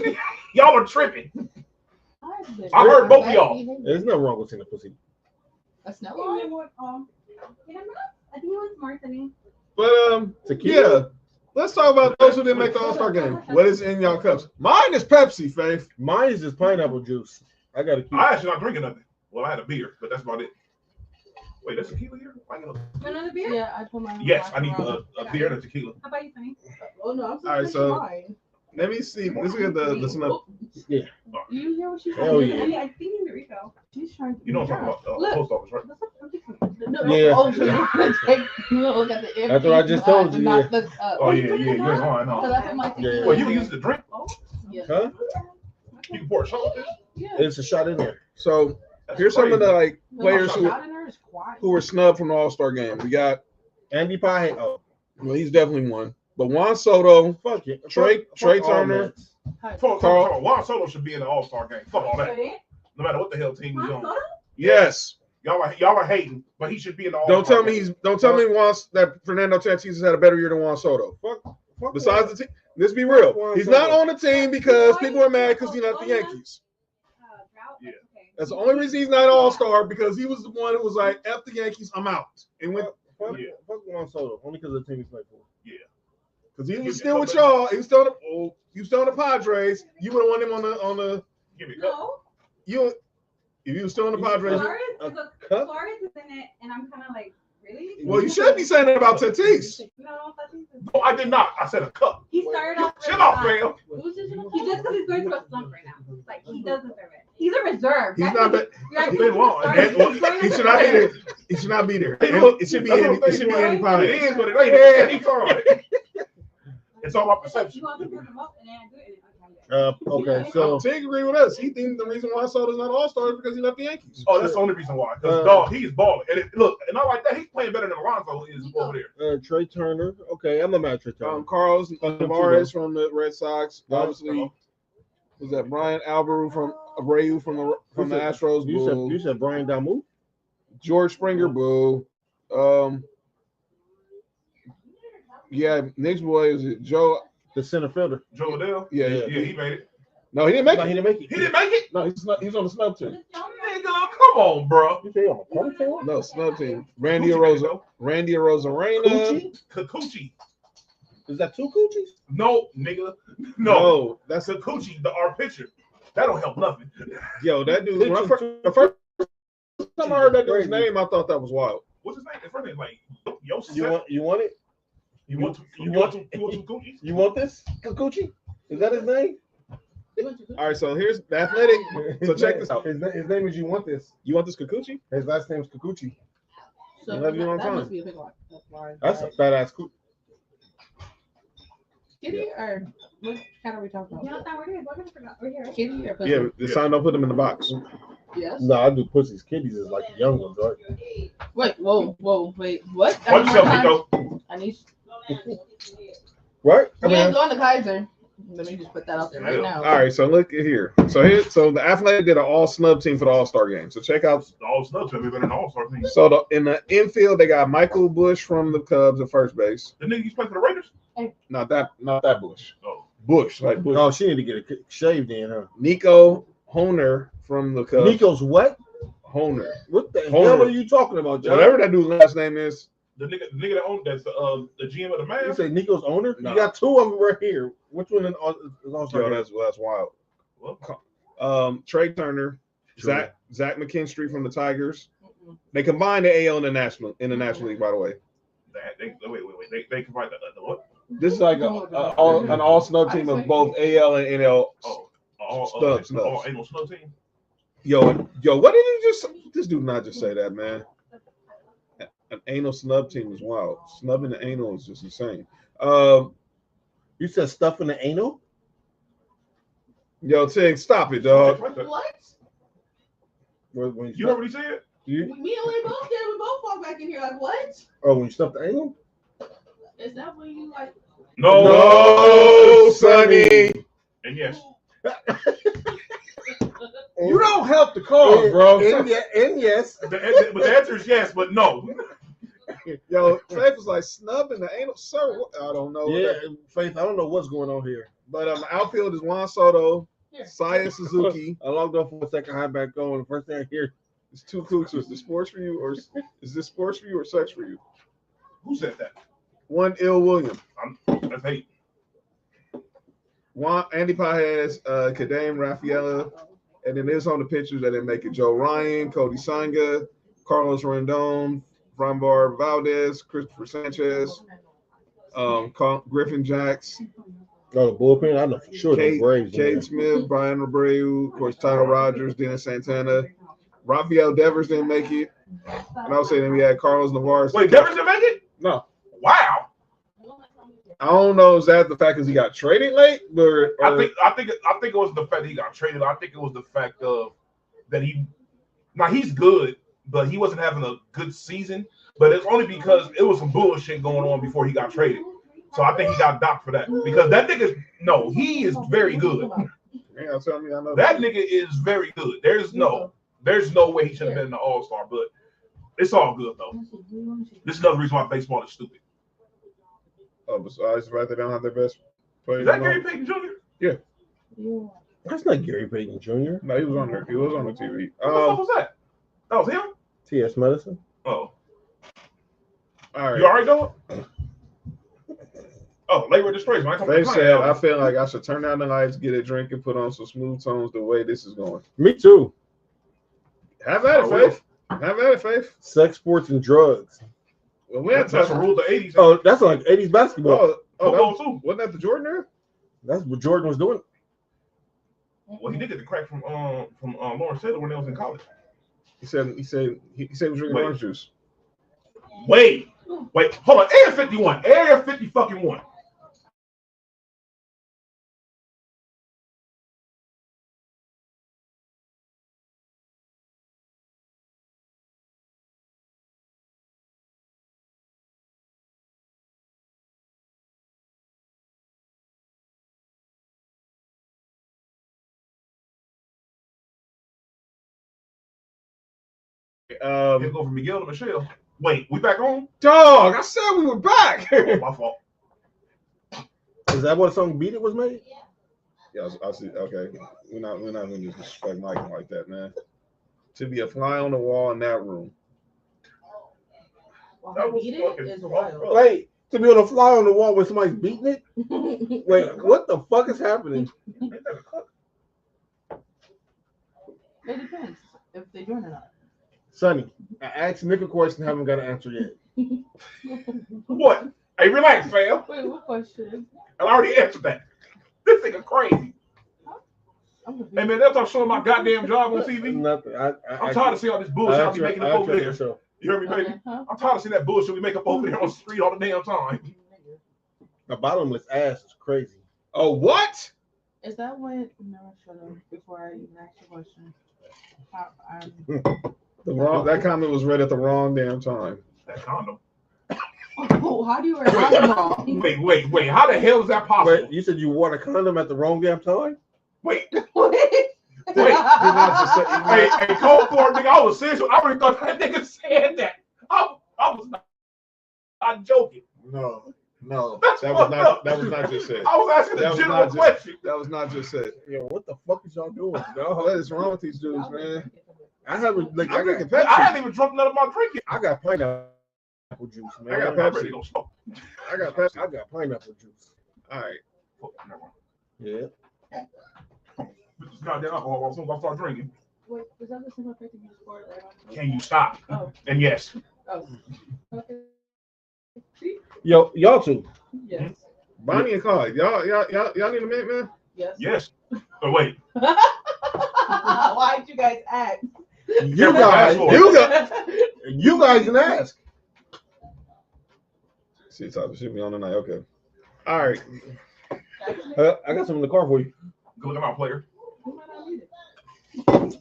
Y'all are tripping. I heard both of y'all. There's nothing wrong with seeing a pussy. A Snubs? You know what? You know what? I think he was smart than me. But Tequila? yeah. Let's talk about those who didn't make the All-Star game. What is in y'all cups? Mine is Pepsi, Faith. Mine is just pineapple juice. I got to keep. I actually not drinking nothing. Well, I had a beer, but that's about it. Wait, that's tequila here? Why you You want another beer? Yeah, I put mine. Yes, I need a beer and a tequila. How about you, Sunny? Oh no, I'm All right, so- mine. Let me see. Let's get the snub. You hear what she's Hell saying? yeah. I mean, I think you need to refill. She's trying to. You know what I'm talking about? Look. Post office, right? That's what I'm thinking. No, Yeah. Oh, so you're gonna take look at the That's what I just told you, Not the, Oh yeah, you ain't lying, So huh? that's what my Yeah. tequila Well, you can is. use it to drink. Yeah. Huh? You can pour a shot with this. Yeah. It's a shot in there. So That's here's some of crazy. the like players The who shot in there is quiet. were snubbed from the All-Star game. We got, Andy Pie. Oh, well, he's definitely one. But Juan Soto, fuck it. Trey Fuck all Turner. Mets. Fuck, Juan Soto should be in the All Star game. Fuck all that. Ready? No matter what the hell team he's Huh? on. Yes. Y'all are hating, but he should be in the All Don't Star. tell me that Fernando Tatis has had a better year than Juan Soto. Fuck Besides the team, let's be real. Juan He's Soto. not on the team because people are mad because he's not the Yankees. Drought. Yeah. That's the only reason he's not an All-Star because he was the one who was like, "F the Yankees, I'm out," and went Fuck Juan Soto, only because of the team he played for. Yeah. because he was still with y'all. He was still on the Padres. You would have won him on the. Give me a cup. No. You if you were still on the Padres. Suarez is in it, and I'm kind of like, really? Well, you should be saying that about Tatis. No, Tatis is. No, I did not. I said a cup. He started off. Chill off, fam. He just because he's going through a slump right now. Like he doesn't deserve it. He's a reserve. He's not. It's been long. He should not be there. He should not be there. It should be Andy. It should be Andy It Pyle. is what it is. He's all right. It's all about perception. You want to put him up and then I do it. Okay, so Tig agree with us. He thinks the reason why Soto's not All-Star is because he left the Yankees. Oh, that's the only reason why. Because dog, he's balling. And look, and not like that. He's playing better than Alonso is over there. Trey Turner. Okay, I'm a mad Trey Turner. Carlos Tavares from the Red Sox. Obviously, was that Brian Abreu from the Astros? Boo. You said Brian Damu? George Springer. Boo. Yeah, Knicks boy is it Joe? The center fielder. Joe Adele. Yeah, he made it. No, he didn't make No, it. he didn't make it. He didn't make it. No, he's not. He's on the snub team. Nigga, come on, bro. You say on a point team? No, snub team. Randy Coochie, Arozarena. Coochie? Kikuchi. Is that two Coochies? No, nigga. No. No, that's That's a Kikuchi, our pitcher. That don't help nothing. yo. That dude. The first time I heard that dude's name, I thought that was wild. What's his name? His first name like Yosef. You want it? You want some Kikuchis? You want this? Kikuchi? Is that his name? All right, so here's the Athletic. So check this out. His name is You Want This. You want this Kikuchi? His last name is Kikuchi. So Love you a long that time. must be a big one. That's why. That's a fat ass Coochie. Kitty or what kind are we talking You know about? what we're doing? We're here. Kitty or pussy? Yeah, the sign don't put them in the box. Yes. No, I do pussies. Kitties is like the young ones, right? Wait. Whoa. Wait. What? Watch yourself, Nico. I need. Right? We ain't going to Kaiser. Let me just put that out there right now. All right, so look at here. So the Athletic did an all snub team for the All Star game. So check out. The All Snubs have been an All Star team. So in the infield, they got Michael Bush from the Cubs at first base. The nigga he's playing for the Raiders? Not that Bush. Oh. Bush, like Bush. Oh, she need to get it shaved in, huh? Nico Honer from the Cubs. Nico's what? Honer. What the Honer. hell are you talking about, John? Whatever that dude's last name is. The nigga that owns that's the GM of the You Mavs. say Nico's owner? No. You got two of them right here. Which one is All-Star? Yo, that's wild. Well, Trey Turner, Sure. Zach McKinstry from the Tigers. They combined the AL and the National League, by the way. wait. They combine the what? This is like an all snub team of both AL and NL. Snubs. Ain't no snub team. Yo, what did he just? This dude not just say that, man. An anal snub team is wild. Snubbing the anal is just insane. You said stuff in the anal? Yo, Tig, stop it, dog. What? When You heard what he said? Me and Lee both did. We both walked back in here like, what? Oh, when you stuff the anal? Is that when you like? No, Sonny. And yes. You don't help the cause, bro. And yes. But the answer is yes, but no. Yo, Faith was like snubbing the anal. Sir, I don't know. Yeah, Faith, I don't know what's going on here. But outfield is Juan Soto, Saya Suzuki. I logged off for a second, high back on. The first thing I hear It's two cooks. Is this sports for you, or is this sports for you or sex for you? Who said that? One Ill William. That's hate. Juan Andy Paez, Kadam Rafaela, and then there's on the pictures that didn't make it. Joe Ryan, Cody Sanga, Carlos Rendon, Frambar Valdez, Christopher Sanchez, Griffin Jacks, oh, the bullpen. I know for sure the Braves. Cade Smith, Brian Abreu, of course, Tyler Rogers, Dennis Santana, Rafael Devers didn't make it. And I was saying we had Carlos Navarro. Wait, Devers didn't make it? No. Wow. I don't know. Is that the fact because he got traded late? Or I think it was the fact that he got traded. I think it was the fact of that he's good, but he wasn't having a good season. But it's only because it was some bullshit going on before he got traded. So I think he got docked for that. Because that nigga, he is very good. Yeah, tell me, I know that nigga is very good. There's no way he should have been in the All Star, but it's all good though. This is another reason why baseball is stupid. Oh, besides, right, they don't have their best players. Is that Gary Payton Jr.? Yeah. That's not Gary Payton Jr. No, he was on there. He was on the TV. What the fuck was that? That was him? T.S. Medicine. Oh. All right. You all right, dog? Oh, late registration. They said, I feel like I should turn down the lights, get a drink, and put on some smooth tones the way this is going. Me too. Have at it, Faith. Have at it, Faith. Sex, sports, and drugs. Well, That's a rule of the 80s. Oh, that's like 80s basketball. Football, too. Wasn't that the Jordan era? That's what Jordan was doing. Well, he did get the crack from Lawrence Taylor when they was in college. He said he was drinking orange juice. Wait, hold on. Area 51. Area 50 fucking 1. He'll go from Miguel to Michelle. Wait, we back on? Dog, I said we were back. Oh, my fault. Is that what song Beat It was made? Yeah, I see. Okay, we're not gonna disrespect Mike like that, man. To be a fly on the wall in that room. Well, That her was beat fucking it is wild. Wait, to be on a fly on the wall when somebody's beating it? Wait, what the fuck is happening? It depends if they join or not. Sonny, I asked Nick a question, haven't got an answer yet. What? Hey, relax, fam. Wait, what question? I already answered that. This nigga crazy. Hey, man, that's I'm showing my goddamn job on TV. Nothing. I'm tired of seeing all this bullshit I be making up over there. You hear me, baby? Huh? I'm tired of seeing that bullshit we make up over there on the street all the damn time. The bottomless ass is crazy. Oh, what? Is that what? No, shut up before I even ask your question. That comment was read at the wrong damn time. That condom. Oh, how do you write wrong? Wait. How the hell is that possible? Wait, you said you wore a condom at the wrong damn time? Wait. Wait. Did not just say, Hey, Cold War, nigga, I was serious. I already thought that nigga said that. I was not joking. No, That's that was fucked not just said. I was asking a general question. That was not just said. Yo, what the fuck is y'all doing? What is wrong with these dudes, man? I haven't like I'm drinking I Pepsi. hadn't even drunk none of my drinking. I got pineapple juice, man. I got I'm Pepsi. ready to go smoke. I got Pepsi. I got pineapple juice. All right. Never mind. Yeah. Put this goddamn alcohol as soon as I start drinking. Wait, is that the same effect you scored? Can you stop? Oh. And yes. Oh. Okay. Yo, y'all two. Yes. Bonnie and Clyde, y'all need a minute, man. Yes. Yes. But wait. Why'd you guys ask? You guys can ask. See, it's up. Should be on tonight. Okay. All right. I got some in the car for you. Go look at my player.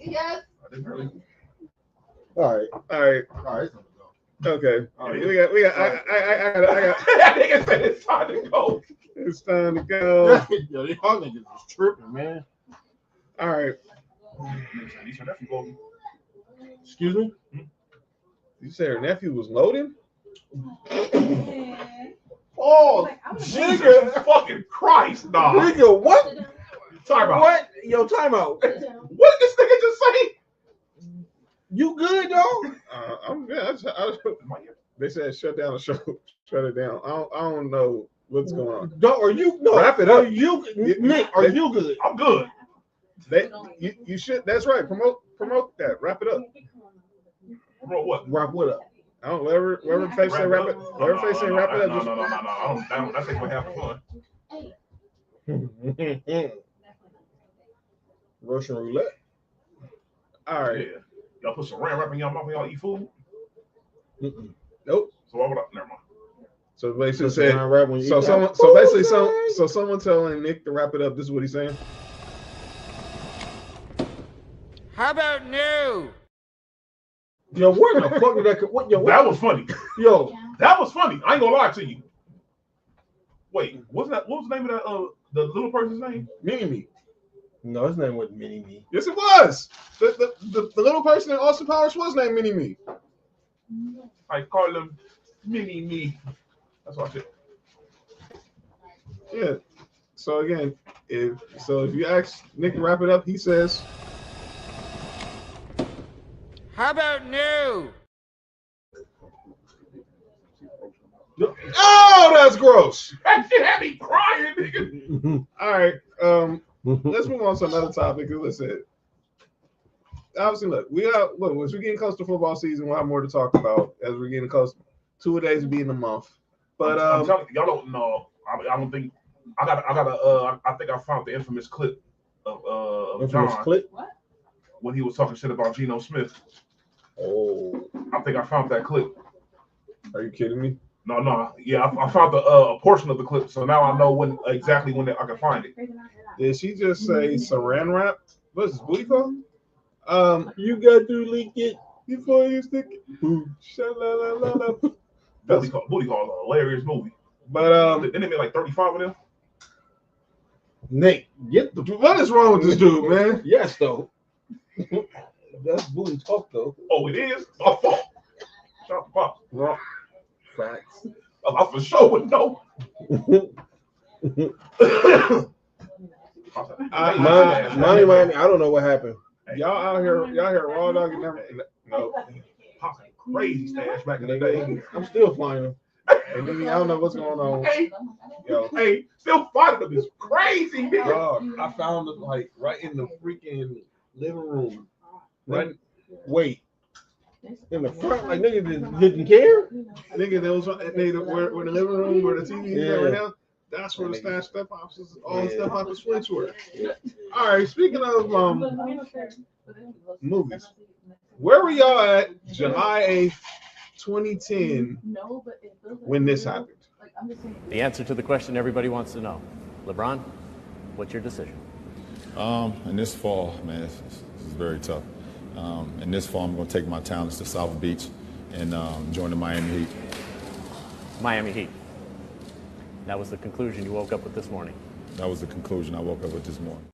Yes. I didn't really. All right. Okay. All right. We got. I got. That nigga said it's time to go. It's time to go. Yo, y'all niggas is tripping, man. All right. Excuse me? You say her nephew was loading? Oh, Like, I would've- Jesus fucking Christ, dog. Nigga, what? Time out. What? Yo, time out. What did this nigga just say? You good, dog? I'm good. They said shut down the show. Shut it down. I don't know what's going on. Dog, are you no? Wrap it up. Are you Nick? Are you good? I'm good. You should. That's right. Promote that. Wrap it up. Bro, what? Wrap what up? I don't whatever face say wrap it. Whatever face say wrap it up. No. I don't. That's like half the fun. Russian roulette. All right. Yeah. Y'all put some ram wrap in y'all mouth when y'all eat food. Nope. So why would I? Never mind. So basically Put some said. round wrap when you So eat someone. that. So basically someone telling Nick to wrap it up. This is what he's saying. How about no? Yo, where the fuck did that? What? Yo, That was funny. yo. That was funny. I ain't gonna lie to you. Wait, what was the name of that? The little person's name? Mini-Me. No, his name wasn't Mini-Me. Yes, it was. The little person in Austin Powers was named Mini-Me. I call him Mini Me. That's what I said. Yeah. So again, If you ask Nick to wrap it up, he says, How about no? "Oh, that's gross." That shit had me crying, nigga. All right, let's move on to another topic. Listen, obviously, look, as we're getting close to football season, we'll have more to talk about as we're getting close. 2 days will be in the month, but I'm telling you, y'all don't know. I don't think I think I found the infamous clip of Infamous John clip. when he was talking shit about Geno Smith. Oh, I think I found that clip. are you kidding me? No, yeah, I found a portion of the clip, so now I know exactly when I can find it. Did she just say saran wrap? What's this, booty call? you got to lick it. Before you stick it. Boom. Sha-la-la-la-la. Booty Call is a hilarious movie. But Didn't they make like 35 of them? Nate, get the. what is wrong with this dude, man? Yes, though. That's booty talk, though. Oh, it is? My fault. Shout out to Pop. Wrong. Facts. I for sure would know. Miami, I don't know what happened. Y'all out here raw dog and never. No. Pop had a crazy stash back in the day. I'm still flying them. And nigga, I don't know what's going on. Hey, still fighting them is crazy, nigga. Dog, I found it like right in the freaking living room. Right. Wait. In the front, like nigga didn't care. Nigga, there was where the living room where the TV is at right now. That's where the stash step ops is. All the step off the switch were. All right. Speaking of movies, where were y'all at July 8th, 2010, when this happened? The answer to the question everybody wants to know. LeBron, what's your decision? In this fall, man, this is very tough. In this fall, I'm going to take my talents to South Beach and join the Miami Heat. Miami Heat. That was the conclusion you woke up with this morning. That was the conclusion I woke up with this morning.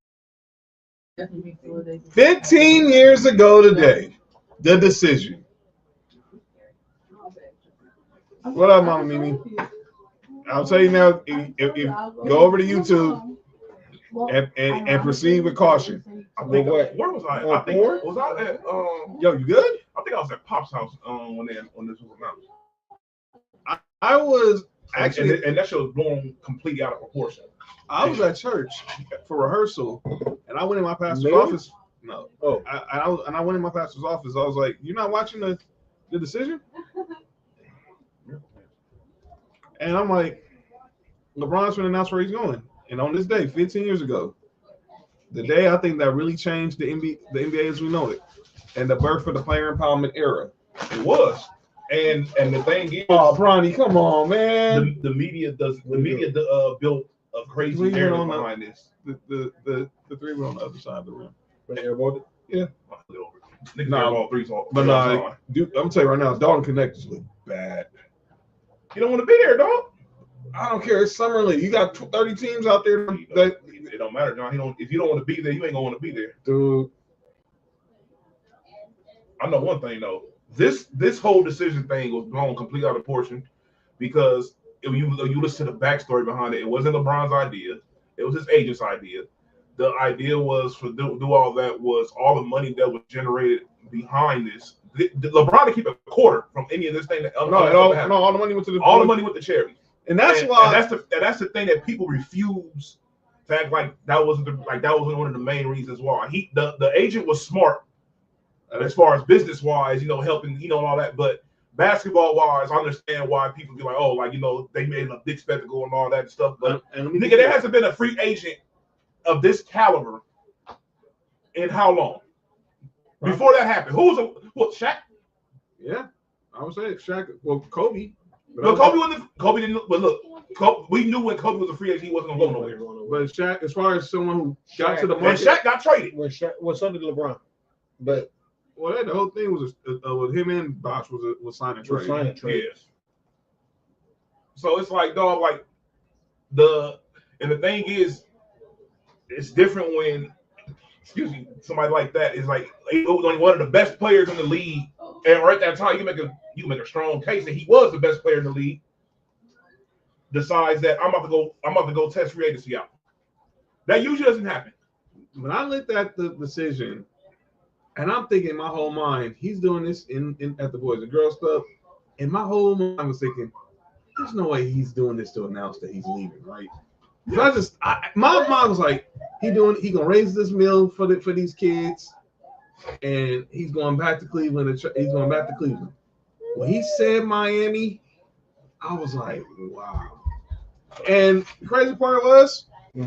15 years ago today, the decision. What up, Mama Mimi? I'll tell you now, if go over to YouTube and proceed with caution. I think where was I? I think was I at Yo, you good? I think I was at Pop's house when this was announced. I was actually, and that show was blown completely out of proportion. I was at church for rehearsal, and I went in my pastor's Really? office. No. Oh. I went in my pastor's office. I was like, "You're not watching the decision?" And I'm like, LeBron's going to announce where he's going. And on this day, 15 years ago, the day I think that really changed the NBA as we know it, and the birth of the player empowerment era. It was. And the thing is, Oh, Bronny, come on, man. the media built a crazy narrative behind this. The three were on the other side of the rim. Yeah. Niggas Nah, all three, so But no, dude, I'm telling you right now, Dalton Connect just look bad. you don't want to be there, dog. I don't care. It's summer league. You got 30 teams out there that It don't matter, John. If you don't want to be there, you ain't gonna want to be there. dude. I know one thing though. This whole decision thing was blown completely out of proportion because if you listen to the backstory behind it, it wasn't LeBron's idea. It was his agent's idea. The idea was for do all that was all the money that was generated behind this. LeBron to keep a quarter from any of this thing. All the money went to all the money went to charity. And that's why that's the thing that people refuse to act like that wasn't one of the main reasons why. The agent was smart as far as business wise, helping, and all that. But basketball wise, I understand why people be like, oh, they made a big spectacle and all that stuff. But nigga, there hasn't been a free agent of this caliber in how long? Before that happened, Shaq? Yeah, I would say Shaq. Well, Kobe. But Kobe didn't. But look, we knew when Kobe was a free agent, he wasn't gonna go nowhere. But Shaq, as far as someone who got to the And market, Shaq got traded. So did LeBron. But the whole thing was with him and Bosh was signing trade. Yes. So it's like, dog, the thing is, it's different when, somebody like that is like he was only one of the best players in the league, and right at that time you can make a strong case that he was the best player in the league. Decides that I'm about to go test free agency out. That usually doesn't happen. When I looked at the decision, and I'm thinking in my whole mind, he's doing this in at the Boys and Girls Club, and my whole mind was thinking, there's no way he's doing this to announce that he's leaving, right? Because my mind was like, he gonna raise this meal for these kids, and he's going back to Cleveland. He's going back to Cleveland. When he said Miami, I was like, wow. And the crazy part was, we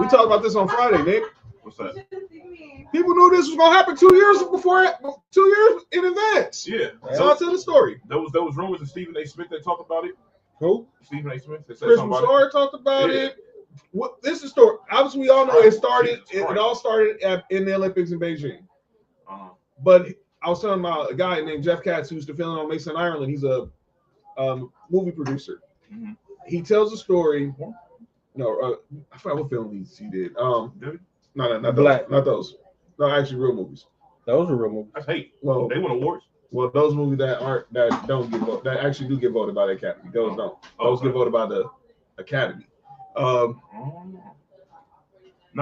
talked about this on Friday, Nick. What's that? People knew this was gonna happen 2 years in advance. Yeah. So I'll tell the story. There was rumors of Stephen A. Smith that talked about it. Who? Stephen A. Smith. Chris Broussard talked about it. What this is story? Obviously, we all know it started. It all started in the Olympics in Beijing. But I was telling about a guy named Jeff Katz who's the film on Mason, Ireland. He's a movie producer. Mm-hmm. He tells a story. No, I forgot what film he did. No, not Black. not those. No, actually, real movies. Those are real movies. That's hate. Well, they win awards. Well, those movies that don't get voted, that actually do get voted by the Academy. Those don't. Those get voted by the Academy. Not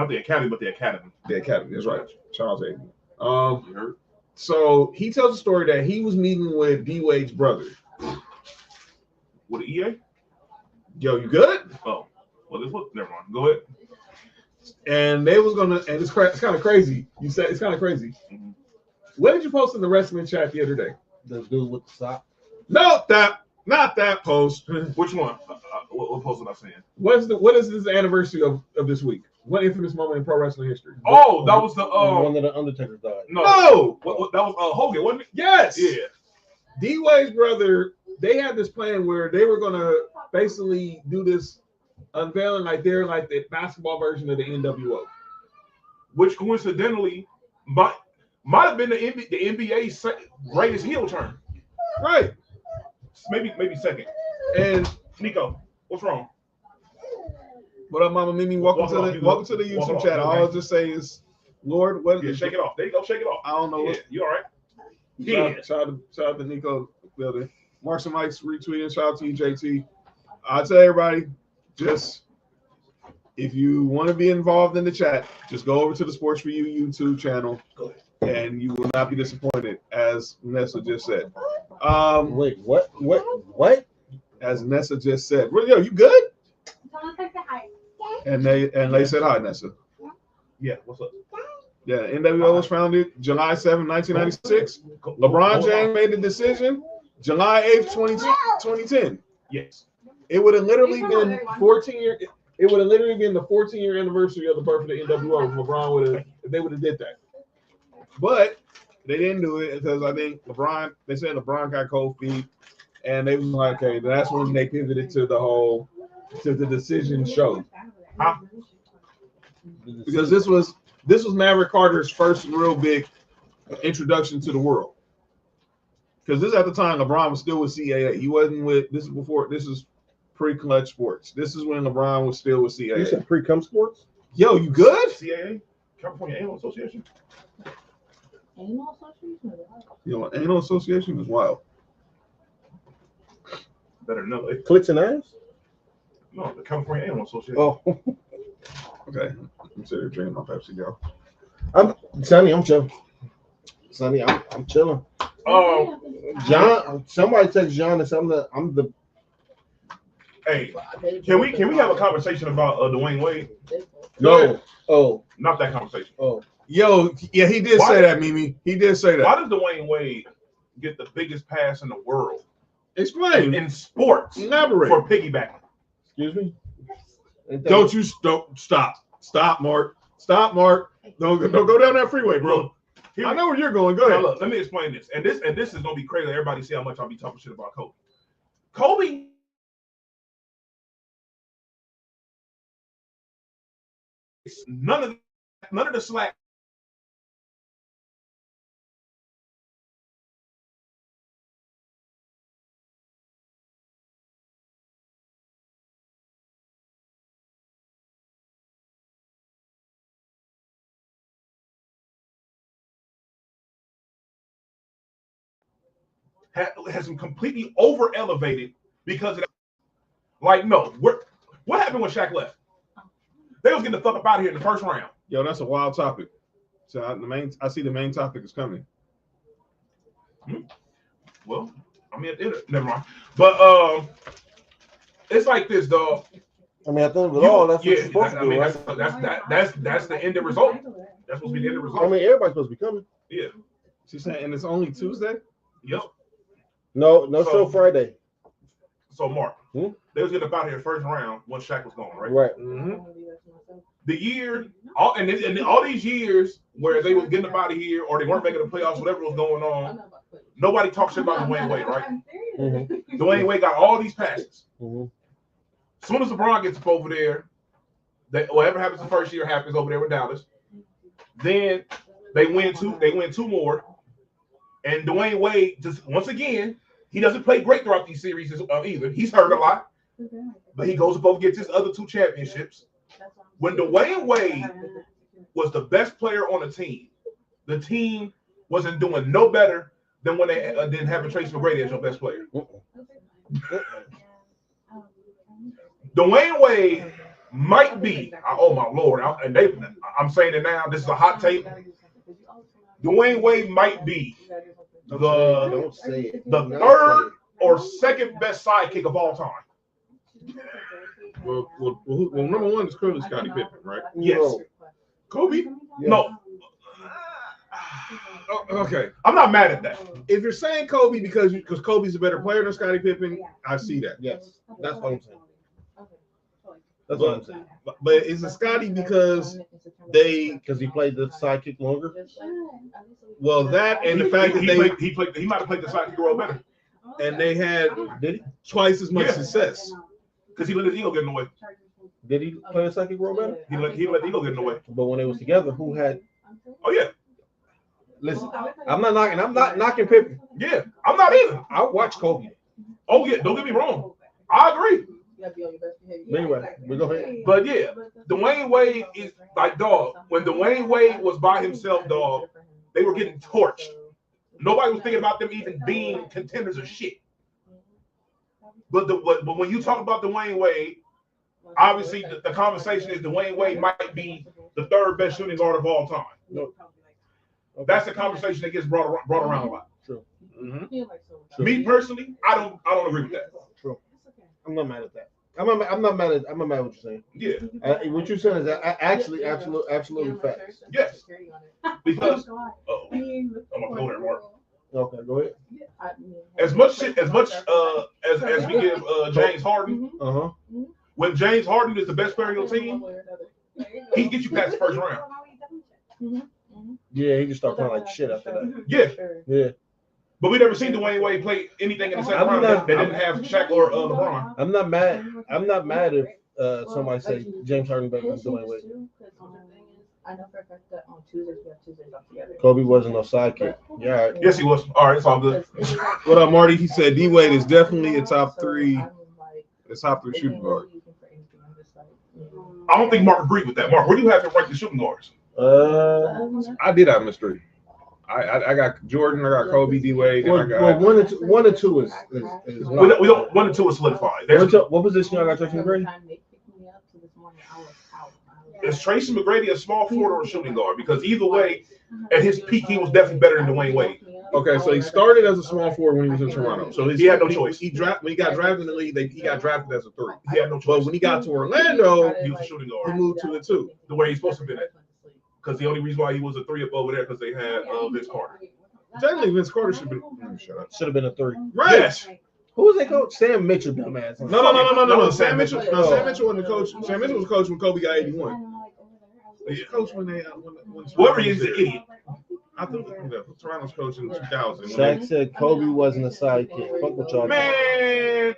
the Academy, but the Academy. The Academy. That's right. Charles Aiden. So he tells a story that he was meeting with D Wade's brother. With the EA? Yo, you good? Oh, well, never mind. Go ahead. And they was gonna, and it's kind of crazy. You said it's kind of crazy. Mm-hmm. What did you post in the wrestling chat the other day? The dude with the sock. No, not that post. Which one? What post was I saying? What is this anniversary of this week? What infamous moment in pro wrestling history? Oh, that was the one of the Undertaker died. No. What, that was Hogan, wasn't it? Yes. Yeah. D Wade's brother. They had this plan where they were gonna basically do this unveiling like they're like the basketball version of the NWO, which coincidentally might have been the NBA's greatest heel turn. Right. Maybe second. And Nico, what's wrong? What up, Mama Mimi? Welcome to the YouTube chat. All I'll just say is, Lord, what is shake it off. There you go, shake it off. I don't know what. You all right? Shout out to Nico building. Marks and Mike's retweeting. Shout out to you, JT. I'll tell everybody, just if you want to be involved in the chat, just go over to the Sports4U YouTube channel, and you will not be disappointed, as Nessa just said. Wait, what? As Nessa just said. Yo, you good? And they said hi, Nessa. Yeah, what's up? Yeah, NWO was founded July 7, 1996. LeBron James made the decision July 8th, 2010. Yes. It would have literally been 14 years. It would have literally been the 14-year anniversary of the birth of the NWO. If they would have did that. But they didn't do it because I think they said LeBron got cold feet, and they was like, okay, that's when they pivoted to the decision show. Because this was Maverick Carter's first real big introduction to the world. Because this at the time LeBron was still with CAA. He wasn't with this is pre-clutch sports. This is when LeBron was still with CAA. You said pre-cum sports? Yo, you good? CAA? California Anal Association? Anal Association? Yo, Anal Association is wild. Better know it. Clits and ass? No, the California Anal Association. Oh. Okay. Consider drinking my Pepsi, girl. I'm chilling. Sonny, I'm chilling. John, somebody text John and I'm the. Hey, can we have a conversation about Dwayne Wade? No. Oh, not that conversation. Oh, yo, yeah, he did say that, Mimi. He did say that. Why does Dwayne Wade get the biggest pass in the world? Explain. In sports. Elaborate. For piggybacking. Excuse me. Don't stop, Mark. Stop, Mark. Don't go down that freeway, bro. I know where you're going. Go ahead. Look, let me explain this. And this is gonna be crazy. Everybody see how much I'll be talking shit about Kobe. Kobe none of the slack has been completely over elevated because of that. Like, no, what happened when Shaq left? They was getting the fuck up out of here in the first round. Yo, that's a wild topic. So I see the main topic is coming. Well, I mean, never mind. But it's like this, dog. I mean, at the end of it all, that's what you're Yeah, supposed to do, right? that's the end of result. That's supposed to be the end of result. I mean, everybody's supposed to be coming. Yeah. She's saying, and it's only Tuesday? Yep. No show Friday. So Mark, they was getting up out of here first round when Shaq was gone, right? Right. Mm-hmm. The year, all these years where they was getting up out of here or they weren't making the playoffs, whatever was going on, nobody talked shit about Dwayne Wade, right? Mm-hmm. Dwayne Wade got all these passes. Mm-hmm. As soon as LeBron gets up over there, whatever happens the first year happens over there with Dallas. Then they win two more, and Dwayne Wade just once again he doesn't play great throughout these series either. He's hurt a lot, but he goes up and gets his other two championships. When Dwayne Wade was the best player on the team wasn't doing no better than when they didn't have Tracy McGrady as your best player. Dwayne Wade might be, oh my Lord, I'm saying it now, this is a hot take. Dwayne Wade might be the third or second best sidekick of all time. Well, number one is clearly Scottie Pippen, right? Yes. Kobe? Yeah. No. Oh, okay. I'm not mad at that. If you're saying Kobe because Kobe's a better player than Scottie Pippen, I see that. Yes. That's what I'm saying. That's what I'm saying. But is it Scottie because he played the sidekick longer? Well, that and the fact that he might have played the sidekick role better and they had twice as much success. because he let his ego get in the way. Did he play the sidekick role better? He let the ego get in the way. But when they was together, who had? Oh yeah. Listen, I'm not knocking Pippen. Yeah, I'm not either. I watch Kobe. Oh yeah, don't get me wrong. I agree. Anyway, we go ahead. But yeah, Dwayne Wade is like, dog. When Dwayne Wade was by himself, dog, they were getting torched. Nobody was thinking about them even being contenders of shit. But when you talk about Dwayne Wade, obviously the conversation is Dwayne Wade might be the third best shooting guard of all time. No. That's the conversation that gets brought around a lot. True. Mm-hmm. Me personally, I don't agree with that. True. I'm not mad at that. I'm not mad at what you're saying. Yeah. What you're saying is absolutely facts. Yes. Because I'm gonna go there, Mark. Okay, go ahead. As much as we give James Harden, when James Harden is the best player on your team, he can get you past the first round. Yeah, he just started playing like shit after that. Yeah. But we never seen Dwayne Wade play anything in the second round that didn't have Shaq or LeBron. I'm not mad if somebody say James Harden better than Dwayne Wade. I know for a fact that on Tuesdays we have Tuesdays off together. Kobe wasn't no sidekick. Yeah. Right. Yes, he was. All right, it's all good. What up, Marty? He said D Wade is definitely a top three shooting guard. I don't think Mark agreed with that. Mark, where do you have to rank the shooting guards? I did have mystery. I got Jordan, I got Kobe, D Wade, and I got one and two is we don't 1 and 2 is solidified. What position y'all got Tracy McGrady? Is Tracy McGrady a small forward or a shooting guard? Because either way, at his peak, he was definitely better than Dwayne Wade. Okay, so he started as a small forward when he was in Toronto. So he had no choice. When he got drafted in the league, he got drafted as a 3. He had no choice. But when he got to Orlando, he was a shooting guard. He moved to a 2. The way he's supposed to be at. Because the only reason why he was a 3 up over there because they had Vince Carter. Technically, Vince Carter should have been a 3. Right. Yes. Who was their coach? Sam Mitchell, dumbass. No. Sam Mitchell. Sam Mitchell wasn't the coach. Sam Mitchell was coach when Kobe got 81. He was coach when whoever he is, an idiot. I think Toronto's coach in 2000. Shaq said Kobe wasn't a sidekick. Fuck what y'all. Man,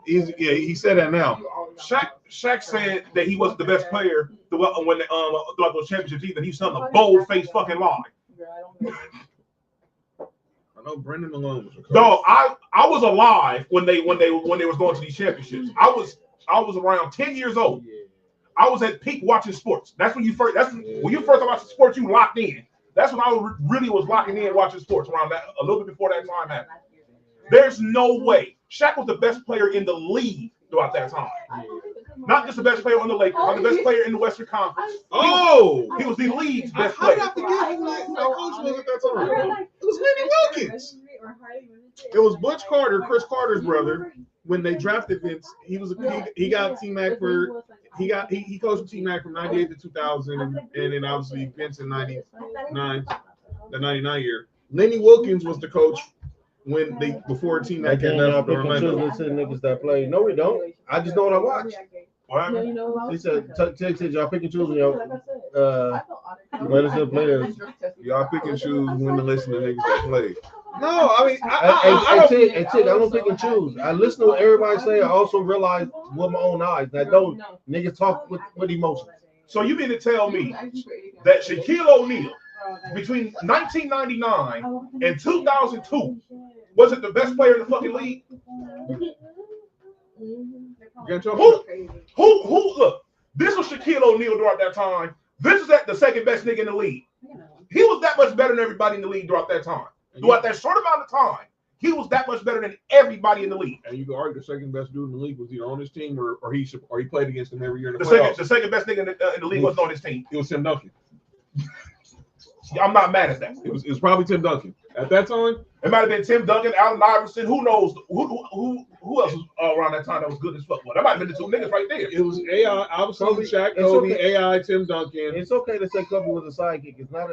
he said that now. Shaq said that he wasn't the best player throughout those championships either. He's telling a bold-faced fucking lie. I know Brendan Malone was a coach. Dog, I was alive when they was going to these championships. I was around 10 years old. I was at peak watching sports. When you first watched sports, you locked in. That's when I really was locking in watching sports around that, a little bit before that time happened. There's no way. Shaq was the best player in the league throughout that time. Not just the best player on the Lakers, not the best player in the Western Conference. Oh, He was the league's best how did player. I forget who that coach was at that time? It was Lenny Wilkins. It was Butch Carter, Chris Carter's brother. When they drafted Vince, he got T-Mac for he coached T-Mac from 98 to 2000, and then obviously Vince in 99, the 99 year. Lenny Wilkins was the coach when before T-Mac had left Orlando. Listen to niggas that play. No, we don't. I just know what I watch. What? He said, y'all pick and choose when it's the players. Y'all pick and choose when to listen to niggas that play. No, I mean, I don't pick and choose. I listen to what everybody say. I also realize with my own eyes that those niggas talk with emotions. So you mean to tell me that Shaquille O'Neal between 1999 and 2002 wasn't the best player in the fucking league? Who? Look, this was Shaquille O'Neal throughout that time. This is the second best nigga in the league. He was that much better than everybody in the league throughout that time. Throughout that short amount of time, he was that much better than everybody in the league. And you can argue the second best dude in the league was either on his team or he played against him every year in the playoffs. The second best nigga in the league wasn't on his team. It was Tim Duncan. I'm not mad at that. It was probably Tim Duncan at that time. It might have been Tim Duncan, Allen Iverson. Who knows? Who else was around that time that was good as fuck? Well, that might have been the two niggas right there. It was AI, obviously Shaq, Kobe, AI, Tim Duncan. It's okay to say Kobe was a sidekick. It's not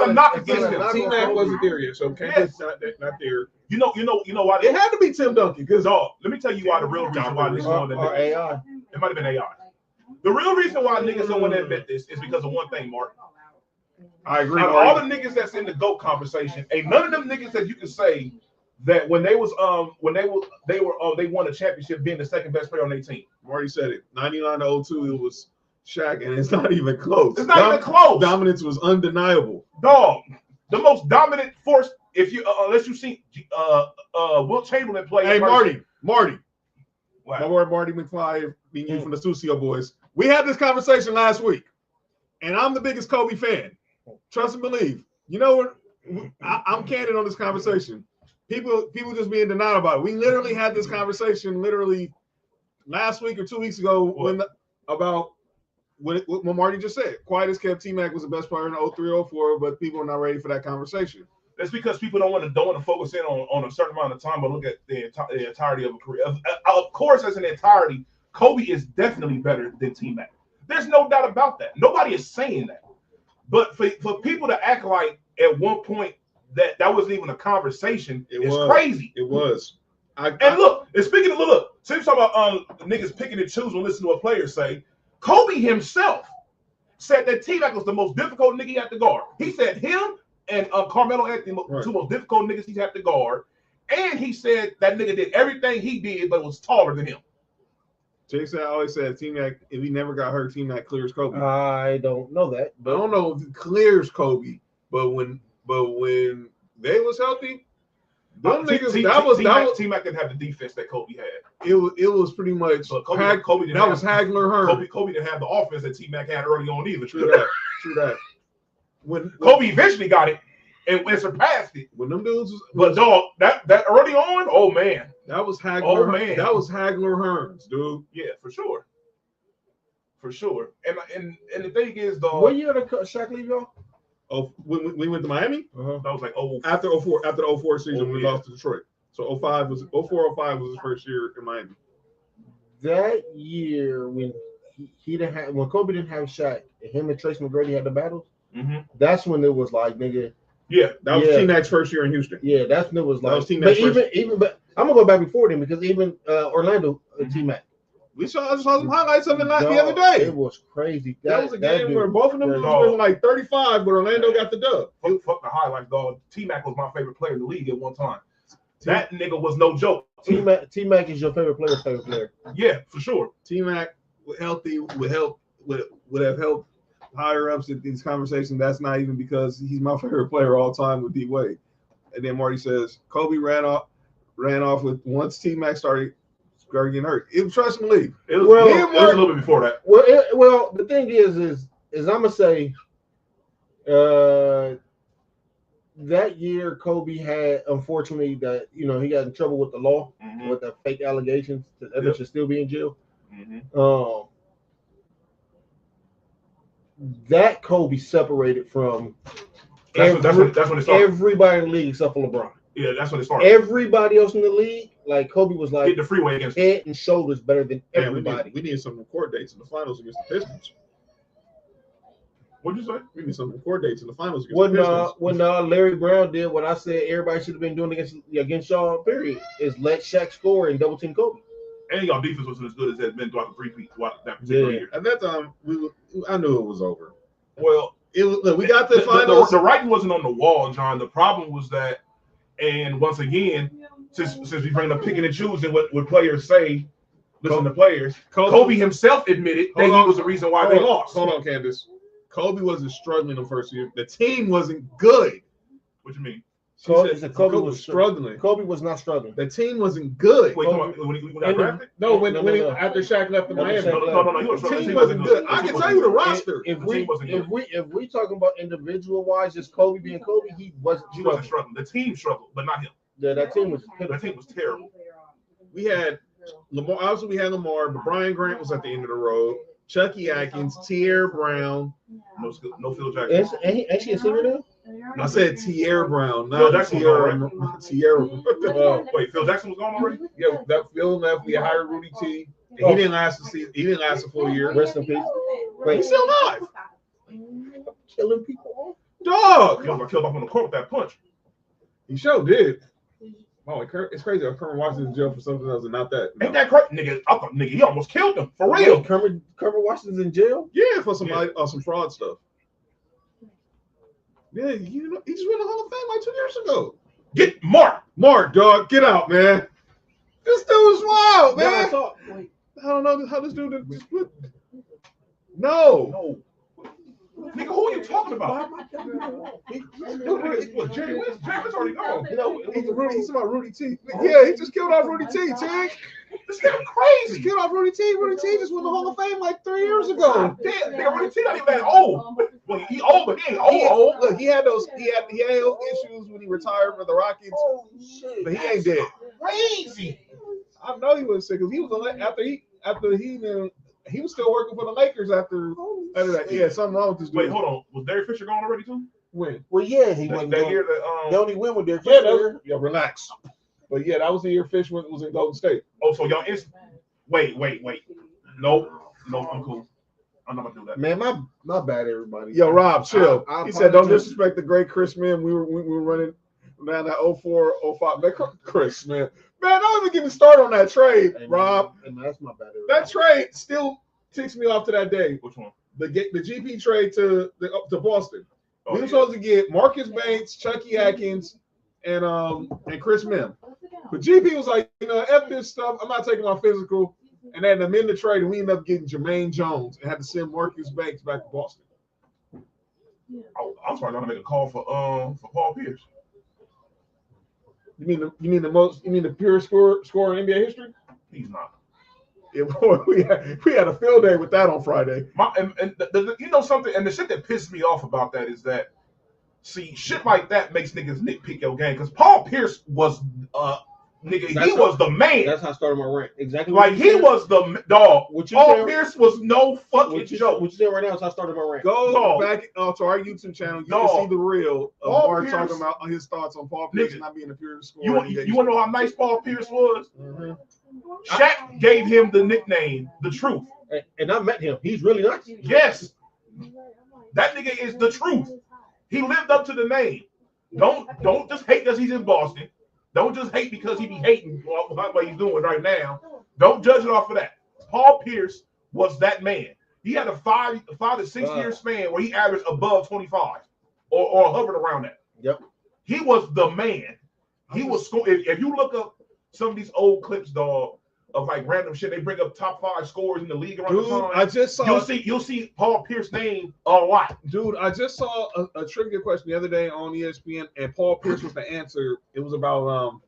a knock against him. T-Mac wasn't there yet, so Ken's not there. You know why? It had to be Tim Duncan because let me tell you why the real reason why this one that AI. It might have been AI. The real reason why niggas don't want to admit this is because of one thing, Mark. I agree. Out of all the niggas that's in the GOAT conversation, ain't none of them niggas that you can say that when they won a championship being the second best player on their team. I already said it. 99 to 02, it was Shaq, and it's not even close. It's not even close. Dominance was undeniable. Dog, the most dominant force. If you unless you see Wilt Chamberlain play. Hey, Marty. Wow. My boy Marty McFly, being you from the Sucio Boys. We had this conversation last week, and I'm the biggest Kobe fan. Trust and believe. You know what? I'm candid on this conversation. People just be in denial about it. We literally had this conversation last week or 2 weeks ago when Marty just said. Quiet as kept, T-Mac was the best player in 03-04, but people are not ready for that conversation. That's because people don't want to focus in on a certain amount of time, but look at the entirety of a career. Of course, as an entirety, Kobe is definitely better than T-Mac. There's no doubt about that. Nobody is saying that. But for people to act like at one point that wasn't even a conversation is crazy. It was. And speaking of since talking about niggas picking and choosing, listen to what players say. Kobe himself said that T-Mac was the most difficult nigga he had to guard. He said him and Carmelo Anthony were two most difficult niggas he had to guard. And he said that nigga did everything he did, but was taller than him. Jason always said T-Mac, if he never got hurt, T-Mac clears Kobe. I don't know that. I don't know if he clears Kobe, but when they was healthy, T-Mac didn't have the defense that Kobe had. It was pretty much Kobe was Hagler Hearn. Kobe didn't have the offense that T-Mac had early on either. True that. When Kobe eventually got it and surpassed it. When them dudes but dog, that early on, oh man. That was Hagler. Oh man. That was Hagler Hearns, dude. Yeah, for sure. For sure. And the thing is, dog. What year did Shaq leave y'all? Oh, when we went to Miami? That was like after the 04 season, we lost to Detroit. So 04-05 was his first year in Miami. That year when when Kobe didn't have Shaq, him and Trace McGrady had the battles. Mm-hmm. That's when it was like, nigga. Yeah, that was T-Mac's first year in Houston. Yeah, that's when it was like. That was T-Mac's but I'm gonna go back before then because even Orlando T-Mac. I saw some highlights of it the other day. It was crazy. That was a game where both of them were like 35, but Orlando got the dub. Fuck the highlights, dog. T-Mac was my favorite player in the league at one time. That nigga was no joke. T-Mac is your favorite player. Yeah, for sure. T-Mac would have helped higher ups in these conversations. That's not even because he's my favorite player all time with D Wade. And then Marty says Kobe ran off with once T-Mac started getting hurt. It was trust and believe. It was a little bit before that. Well, the thing is I'm gonna say, that year Kobe had, unfortunately, that he got in trouble with the law with the fake allegations that should still be in jail. That Kobe separated from That's when it started. everybody in the league except for LeBron. Yeah, that's when it started. Everybody else in the league, like Kobe was like hit the freeway against head and shoulders better than Man, everybody. we need some court dates in the finals against the Pistons. What'd you say? We need some court dates in the finals against the Pistons. When Larry Brown did what I said everybody should have been doing against y'all, period, is let Shaq score and double team Kobe. And y'all defense wasn't as good as it had been throughout the 3 weeks, throughout that particular year. At that time, I knew it was over. Well, look, we got the finals. The writing wasn't on the wall, John. The problem was that, and once again, since we bring up picking and choosing what players say, listen to players. Kobe himself admitted that he was the reason why they lost. Hold on, Candace. Kobe wasn't struggling the first year. The team wasn't good. What you mean? Kobe was struggling. Kobe was not struggling. The team wasn't good. Wait, when he got drafted? No, after Shaq left the Miami. No, he was The struggling. team wasn't good. I can tell you the roster. If we talking about individual wise, just Kobe being Kobe, he wasn't struggling. The team struggled, but not him. Yeah, that team was terrible. We had Lamar. Obviously, we had Lamar, but Brian Grant was at the end of the road. Chucky Atkins, Tierre Brown. No Phil Jackson. Ain't she a singer now? I said Tierre Brown, Phil not Jackson Tierre. Wait, Phil Jackson was gone already? Yeah, that Phil left. We hired Rudy T. He didn't last the season. He didn't last a full year. Rest in peace. He's still alive. Killing people. Dog. He got killed off on the court with that punch. He sure did. Oh, it's crazy. Kermit Washington's in jail for something else and not that. Ain't that crazy, nigga? I thought, nigga, he almost killed him for real. Kermit Washington's in jail? Yeah, for some fraud stuff. Yeah, he just went to the Hall of Fame like 2 years ago. Get Mark, dog, get out, man. This dude was wild, man. Yeah, I don't know how this dude just put. No. Nigga, who are you talking about? Jerry West? Jerry West already gone. He's about Rudy T. Yeah, he just killed off Rudy T. This nigga crazy. He killed off Rudy T. Rudy T just won the Hall of Fame like 3 years ago. Damn, nigga, Rudy T not even that old. Well, he old, but he ain't old. Look, he had those issues when he retired for the Rockets. But he ain't dead. Crazy. I know he was sick because he was he was still working for the Lakers after that. Yeah, something wrong with this dude. Wait, hold on. Was Derek Fisher gone already too? When? Well, yeah, he went that year that they only win with Derek Fisher. Yeah, relax. But yeah, that was the year Fish was in Golden State. Oh, so y'all wait. Nope, I'm cool. I'm not gonna do that. Man, my bad, everybody. Yo, Rob, chill. I He said, "Don't disrespect the great Chris, man. We were running down that 04, 05. Man, Chris, man, don't even get me started on that trade, Rob. And that's my bad. That trade still ticks me off to that day. Which one? The GP trade to Boston. Oh, we were supposed to get Marcus Banks, Chucky Atkins, and Chris Mim. But GP was like, F this stuff. I'm not taking my physical. And then amend the trade, and we ended up getting Jermaine Jones and had to send Marcus Banks back to Boston. Oh, I'm sorry, I'm gonna make a call for Paul Pierce. You mean the purest scorer in NBA history? He's not. Yeah, boy, we had a field day with that on Friday. You know something, and the shit that pissed me off about that is that, see, shit like that makes niggas nitpick your game. Because Paul Pierce was was the man. That's how I started my rant. Exactly. Like he was the dog. Paul Pierce was no fucking joke. What you saying right now is how I started my rant. Go back to our YouTube channel. You can see the reel of Mark talking about his thoughts on Paul Pierce not being a purest scorer. You want to know how nice Paul Pierce was? Mm-hmm. Shaq gave him the nickname, The Truth. And I met him. He's really nice. Yes. That nigga is the truth. He lived up to the name. Don't just hate because he's in Boston. Don't just hate because he be hating what he's doing right now. Don't judge it off of that. Paul Pierce was that man. He had a 5 to 6 year span where he averaged above 25 or hovered around that. Yep. He was the man. He was scoring. If you look up some of these old clips, dog, of like random shit, they bring up top 5 scorers in the league around the time. I just saw. You'll see Paul Pierce's name a lot. Dude, I just saw a trivia question the other day on ESPN, and Paul Pierce was the answer. It was about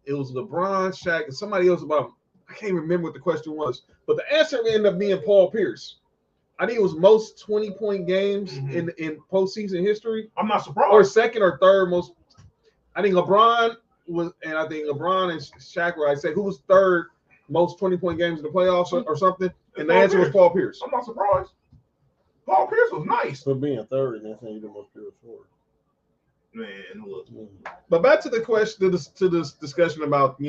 it was LeBron, Shaq, and somebody else about. I can't remember what the question was, but the answer ended up being Paul Pierce. I think it was most 20-point games in postseason history. I'm not surprised. Or second or third most. I think LeBron was, and I think LeBron and Shaq were. I said who was third most 20-point games in the playoffs or something? And the answer was Paul Pierce. I'm not surprised. Paul Pierce was nice. For being third, and then saying you're the most pure forward. Man, look. But back to the question, to this discussion about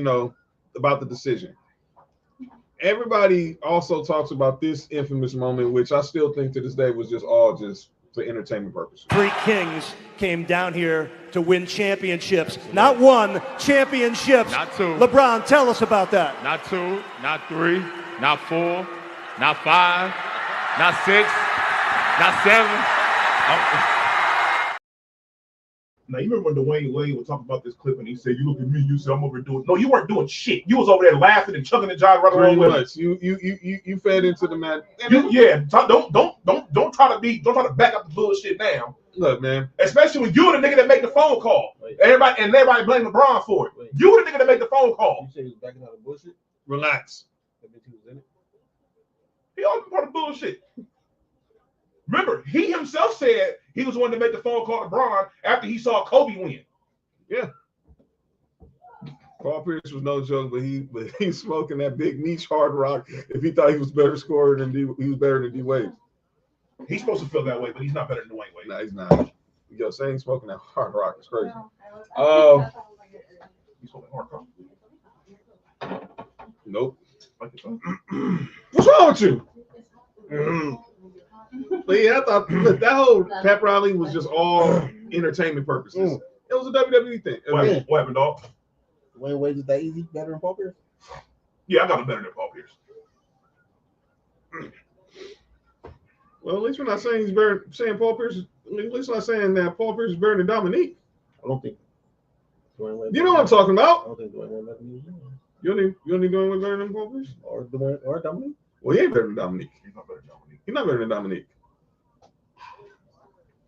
about the decision. Everybody also talks about this infamous moment, which I still think to this day was just for entertainment purposes. 3 kings came down here to win championships. Not 1, championships. Not 2. LeBron, tell us about that. Not 2, not 3, not 4, not 5, not 6, not 7. Now, you remember when Dwayne Wade was talking about this clip and he said, "You look at me, you said I'm over doing." No, you weren't doing shit. You was over there laughing and chugging and jiving right along with us. You fed into the man. Don't try to back up the bullshit now. Look, man. Especially when you're the nigga that make the phone call. Everybody blame LeBron for it. You the nigga that make the phone call. You say he was backing out of bullshit? Relax. I bet he was in it. He always part of bullshit. Remember, he himself said he was one to make the phone call to LeBron after he saw Kobe win. Yeah. Paul Pierce was no joke, but he's smoking that big niche hard rock. If he thought he was better scorer than he was better than D Wade. He's supposed to feel that way, but he's not better than Dwayne Wade. No, he's not. Yo, saying smoking that hard rock is crazy. He's smoking hard rock. Nope. What's wrong with you? But yeah, I thought that whole pep rally was just all entertainment purposes. It was a WWE thing. What happened, dog? Dwayne Wade is that easy better than Paul Pierce? Yeah, I got him better than Paul Pierce. Well, at least we're not saying he's better. Saying Paul Pierce. At least we're not saying that Paul Pierce is better than Dominique. I don't think. Dwayne Wade. You know what I'm talking about? I don't think Dwayne Wade better than you. You don't need Dwayne Wade better than Paul Pierce? Or Dominique? Well, he ain't better than Dominique. He's not better than Dominique. He's not better than Dominique.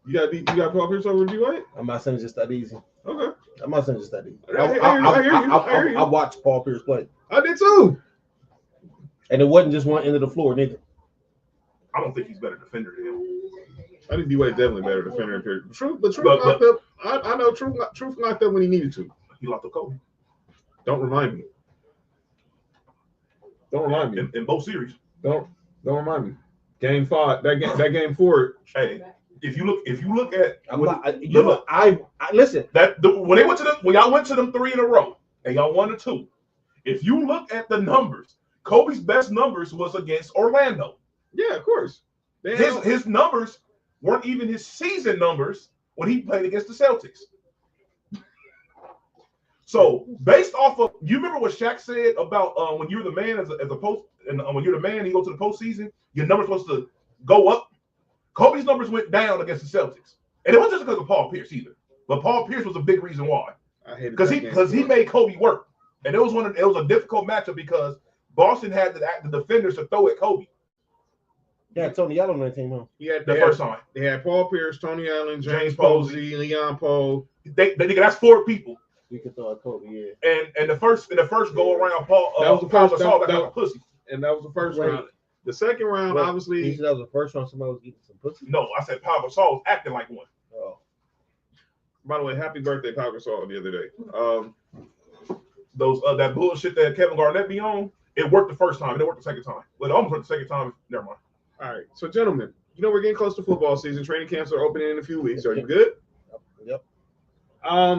You got Paul Pierce over D Wade? I'm not saying it's just that easy. Okay. I'm not saying it's just that easy. I hear you. I watched Paul Pierce play. I did too. And it wasn't just one end of the floor, neither. I don't think he's better defender than him. I think D Wade definitely better defender. Truth locked up. I know Truth locked up when he needed to. He locked up Kobe. Don't remind me. Don't remind me. In both series. Don't remind me. Game 5. That game 4. Hey, if you look at listen. When y'all went to them 3 in a row and y'all won the 2. If you look at the numbers, Kobe's best numbers was against Orlando. Yeah, of course. His numbers weren't even his season numbers when he played against the Celtics. So based off of, you remember what Shaq said about when you're the man as a post, and when you're the man, you go to the postseason, your numbers supposed to go up. Kobe's numbers went down against the Celtics, and it wasn't just because of Paul Pierce either. But Paul Pierce was a big reason why. I hated because he made Kobe work, and it was a difficult matchup because Boston had the defenders to throw at Kobe. Yeah, Tony Allen on that team, huh? Yeah, first time they had Paul Pierce, Tony Allen, James Posey, Leon Poe. That's 4 people. We could throw a Kobe, yeah. And the first go around, Paul that was the first pussy. And that was the first round. The second round, obviously. He said that was the first round. Somebody was eating some pussy. No, I said Pau Gasol was acting like one. Oh. By the way, happy birthday, Pau Gasol, the other day. That bullshit that Kevin Garnett be on, it worked the first time. It didn't work the second time. Well, it almost worked the second time. Never mind. All right. So, gentlemen, we're getting close to football season. Training camps are opening in a few weeks. Are you good? Yep.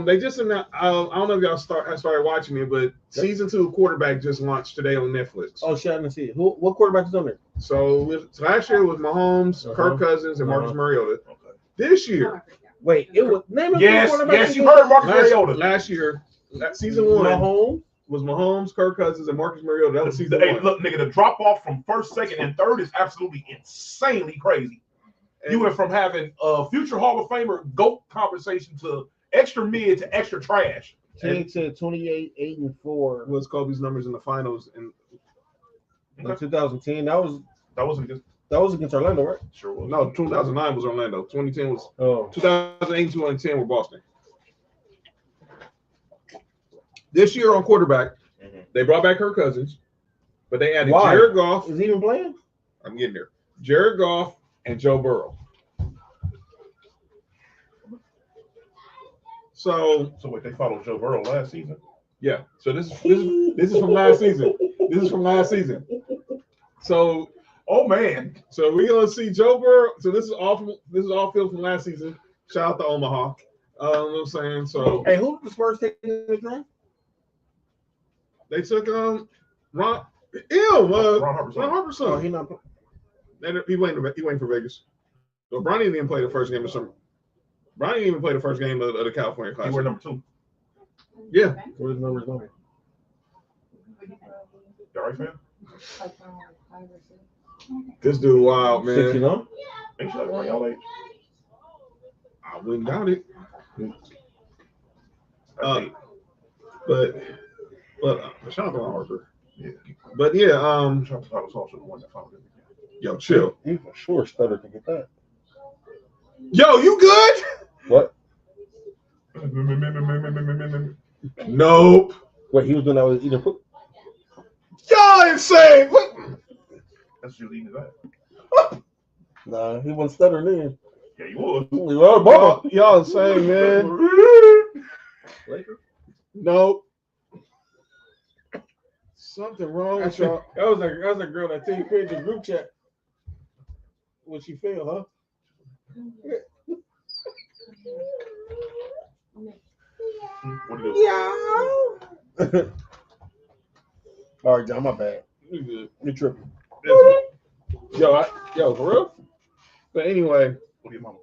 They just announced, I don't know if y'all started watching it, but season 2 quarterback just launched today on Netflix. Oh, shit, I didn't see it. What quarterback is on there? So last year it was Mahomes, Kirk Cousins, and Marcus Mariota. Okay. This year, wait, it was name of yes, you heard Marcus Mariota. Last year, season 1, Mahomes was Mahomes, Kirk Cousins, and Marcus Mariota. That was season 1. Hey, look, nigga, the drop off from first, second, and third is absolutely insanely crazy. You went from having a future Hall of Famer GOAT conversation to extra mid to extra trash. King said 28, 8, and 4 was Kobe's numbers in the finals in 2010. That was against Orlando, right? Sure was. No, 2009 was Orlando. 2010 was 2008 and 2010 were Boston. This year on quarterback, they brought back Kirk Cousins, but they added Jared Goff. Is he even playing? I'm getting there. Jared Goff and Joe Burrow. So wait, they followed Joe Burrow last season? Yeah. So this is from last season. This is from last season. So Oh man. so we're gonna see Joe Burrow. So this is all film from last season. Shout out to Omaha. You know what I'm saying? So Hey, who did the Spurs take in the draft? they took Ron Ron Harperson. Harperson. Oh, he not. He waiting for Vegas. So Bronny didn't even play the first game of summer. Bronny didn't even play the first game of the California He Classic. were number 2. Yeah. Where's numbers going? You all right, fam? This dude wild, man. 69. Ain't you like around y'all age? I wouldn't doubt it. I But shout out to Ron Harper. Yeah. But yeah, Shout out to Tyler Sauce, the one that found it. yo, chill. You for sure stutter to get that. Yo, you good? What? Nope. Wait, he was doing that with eating food? Y'all insane. What? That's what you eating that. Nah, he wasn't stuttering then. Yeah, you was. Y'all insane, man. Nope. Something wrong with y'all. That was a girl that take picture in the group chat when she failed, huh? What do you do? All right, John, my bad. You good. You're tripping. Yo, for real? But anyway, What do your mama?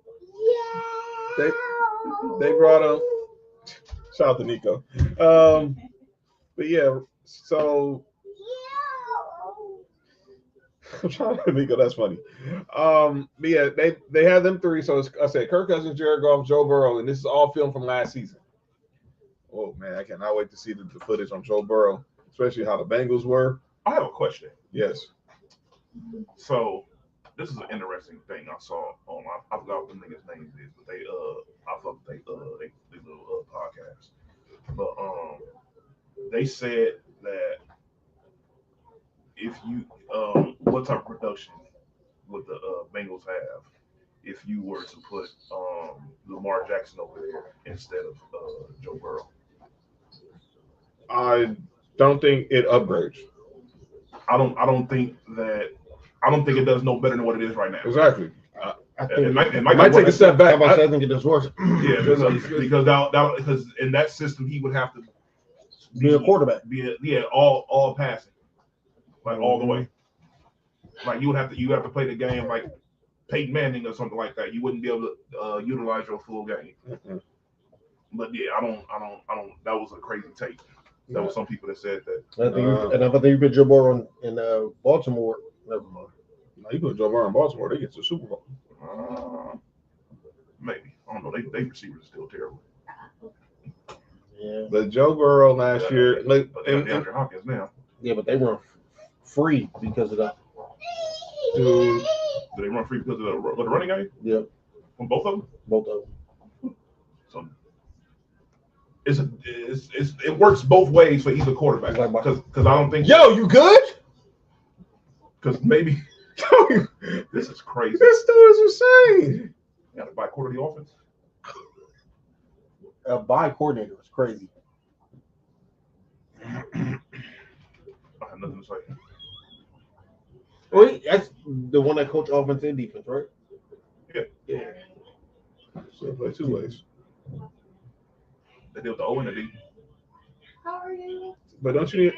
they brought him. Shout out to Nico. But yeah, so I'm trying to Nico, that's funny. But yeah, they had them 3. So I said Kirk Cousins, Jared Goff, Joe Burrow, and this is all filmed from last season. Oh man, I cannot wait to see the footage on Joe Burrow, especially how the Bengals were. I have a question. Yes. So this is an interesting thing I saw on. I forgot what the niggas' names is, but they I thought they little podcast. But they said that if you what type of production would the Bengals have if you were to put Lamar Jackson over there instead of Joe Burrow? I don't think it upgrades. I don't think it does no better than what it is right now. Exactly. I think It might take a step back. I think it does worse. Yeah, because in that system he would have to Be a quarterback. All passing, like all the way. Like you have to play the game like Peyton Manning or something like that. You wouldn't be able to utilize your full game. Mm-mm. But yeah, I don't. That was a crazy take. There was some people that said that. I think you put Joe Burrow in Baltimore. Never mind. No, you put Joe Burrow in Baltimore, they get to the Super Bowl. Maybe I don't know. They receivers are still terrible. Yeah. But Joe Burrow last year, like, But they got DeAndre Hopkins now. Yeah, but they run free because of that. dude, Do they run free because of the running game? Yep. From both of them. Both of them. So it works both ways for either quarterback. Because I don't think. yo, you good? Because maybe this is crazy. This dude is insane. You got to buy quarter of the offense. A buy coordinator is crazy. I have nothing to say. Well, that's the one that coach offense and defense, right? Yeah. So they play 2 ways. They deal with the O and the D. How are you? But don't you need...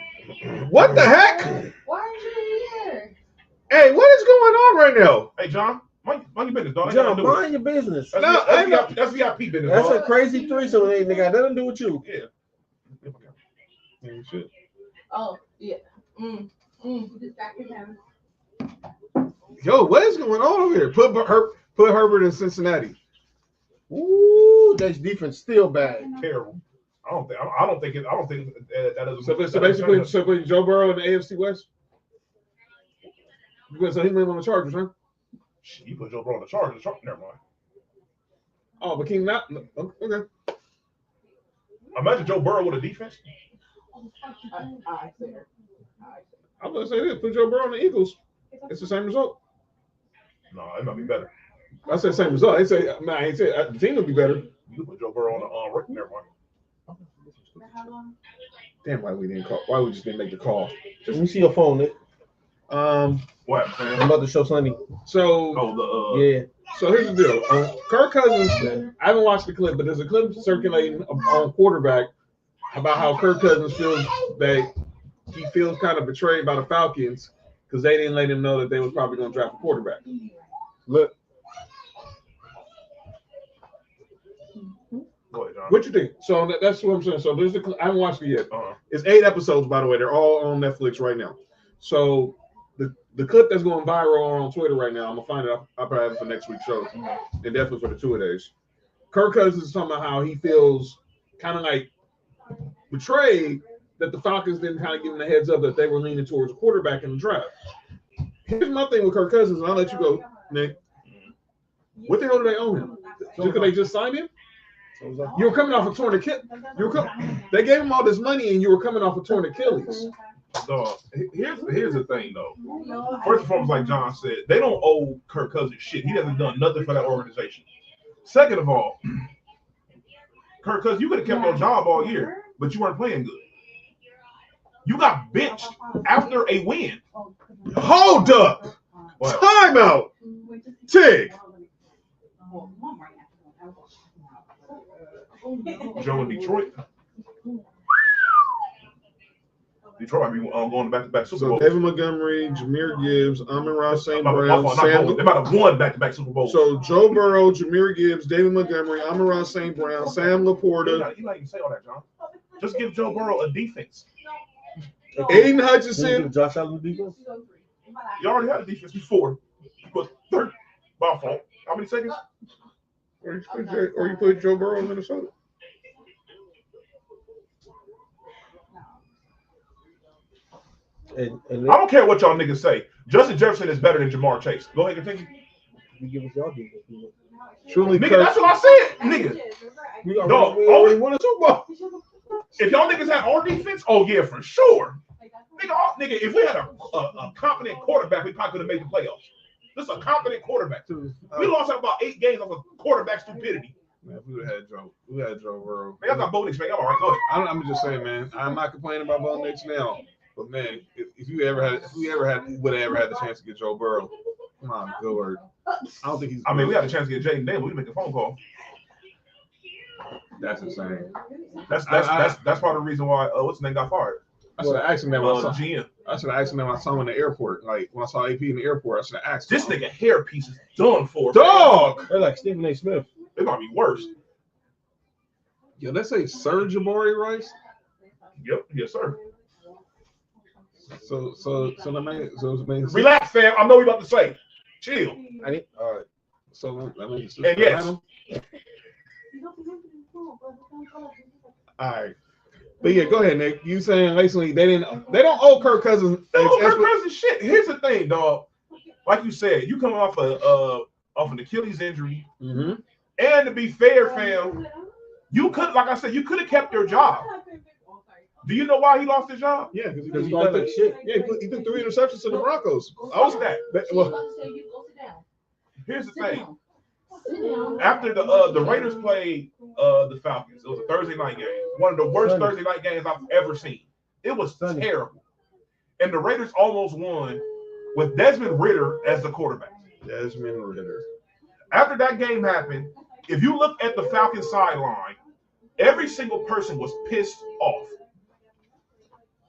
What the heck? Why aren't you here? Hey, what is going on right now? Hey, John, mind your business, dog. John, mind your business. That's VIP business. That's dog. a crazy threesome. They got nothing to do with you. Yeah. Yeah, shit. Oh, yeah. Distracted him. Yo, what is going on over here? Put Herbert in Cincinnati. Ooh, that defense still bad. Terrible. I don't think that doesn't. So basically, Joe Burrow in the AFC West. So he went on the Chargers, huh? You put Joe Burrow on the Chargers. Never mind. Oh, but King not okay. Imagine Joe Burrow with a defense. I'm gonna say this: put Joe Burrow on the Eagles. It's the same result. No, it might be better. I said same result. I ain't say the team will be better. You put Joe Burrow on the never mind. Damn, why we didn't call? Why we just didn't make the call? Let me see your phone, Nick. What, I'm man? about to show Sonny. So, Yeah. so here's the deal. Kirk Cousins, I haven't watched the clip, but there's a clip circulating on quarterback about how Kirk Cousins feels that he feels kind of betrayed by the Falcons because they didn't let him know that they was probably going to draft a quarterback. Look. Go ahead, John. What you think? So that's what I'm saying. So there's I haven't watched it yet. It's 8 episodes, by the way. They're all on Netflix right now. So the clip that's going viral on Twitter right now, I'm gonna find it. I'll probably have it for next week's show, and definitely for the 2-a-days. Kirk Cousins is talking about how he feels kind of like betrayed that the Falcons didn't kind of give him the heads up that they were leaning towards a quarterback in the draft. Here's my thing with Kirk Cousins, and I'll let you go, Nick. What the hell do they owe him? Because they just signed him? You were coming off a torn Achilles. They gave him all this money, and you were coming off a torn Achilles. So here's the thing, though. First and foremost, like John said, they don't owe Kirk Cousins shit. He hasn't done nothing for that organization. Second of all, Kirk Cousins, you could have kept your job all year, but you weren't playing good. You got benched after a win. Hold up. What? Timeout. Tig. Joe in Detroit. Detroit might be going back-to-back Super So Bowls. David Montgomery, Jahmyr Gibbs, Amon-Ra St. Brown, They might have won back-to-back Super Bowls. So Joe Burrow, Jahmyr Gibbs, David Montgomery, Amon-Ra St. Brown, Sam Laporta, You not even say all that, John. Just give Joe Burrow a defense. Aiden Hutchinson. Josh Allen defense? You already had a defense before. But third, my fault. How many seconds? Or you put Joe Burrow in Minnesota. And I don't care what y'all niggas say. Justin Jefferson is better than Jamar Chase. Go ahead, continue. you give us your defense. Truly, Nigga, that's what I said, nigga. We already won a Super Bowl. If y'all niggas had our defense, oh yeah, for sure. Nigga, if we had a competent quarterback, we probably could have made the playoffs. This is a competent quarterback. We lost out about 8 games off of quarterback stupidity. Man, if we would have had Joe Burrow. Man, I got Bo Nix, man. Y'all all right, go ahead. I'm just saying, man. I'm not complaining about Bo Nix now, but man, if we ever had the chance to get Joe Burrow, come on, good word. I don't think he's. I mean, we had a chance to get Jaden Daniels. We make a phone call. That's insane. That's part of the reason why what's his name got fired. I should have asked him that when I saw GM. I should have asked him that when I saw him in the airport. Like when I saw AP in the airport, I should have asked him. This nigga hairpiece is done for. Dog. They're like Stephen A. Smith. It might be worse. Yo, let's say Sir Jabari Rice. Yep, yes, sir. So that makes Relax, fam. I know what you about to say. Chill. I need. All right. So that makes sense. And yes. All right. But yeah, go ahead, Nick. You saying basically they don't owe Kirk Cousins. They don't owe Kirk Cousins shit. Here's the thing, dog. Like you said, you coming off an Achilles injury, and to be fair, fam, you could, like I said, you could have kept your job. Do you know why he lost his job? Yeah, because he got that shit. Yeah, he threw 3 interceptions to the Broncos. I was that. Well, here's the thing. After the Raiders played the Falcons, it was a Thursday night game. One of the worst Thursday night games I've ever seen. It was terrible. And the Raiders almost won with Desmond Ridder as the quarterback. Desmond Ridder. After that game happened, if you look at the Falcons sideline, every single person was pissed off.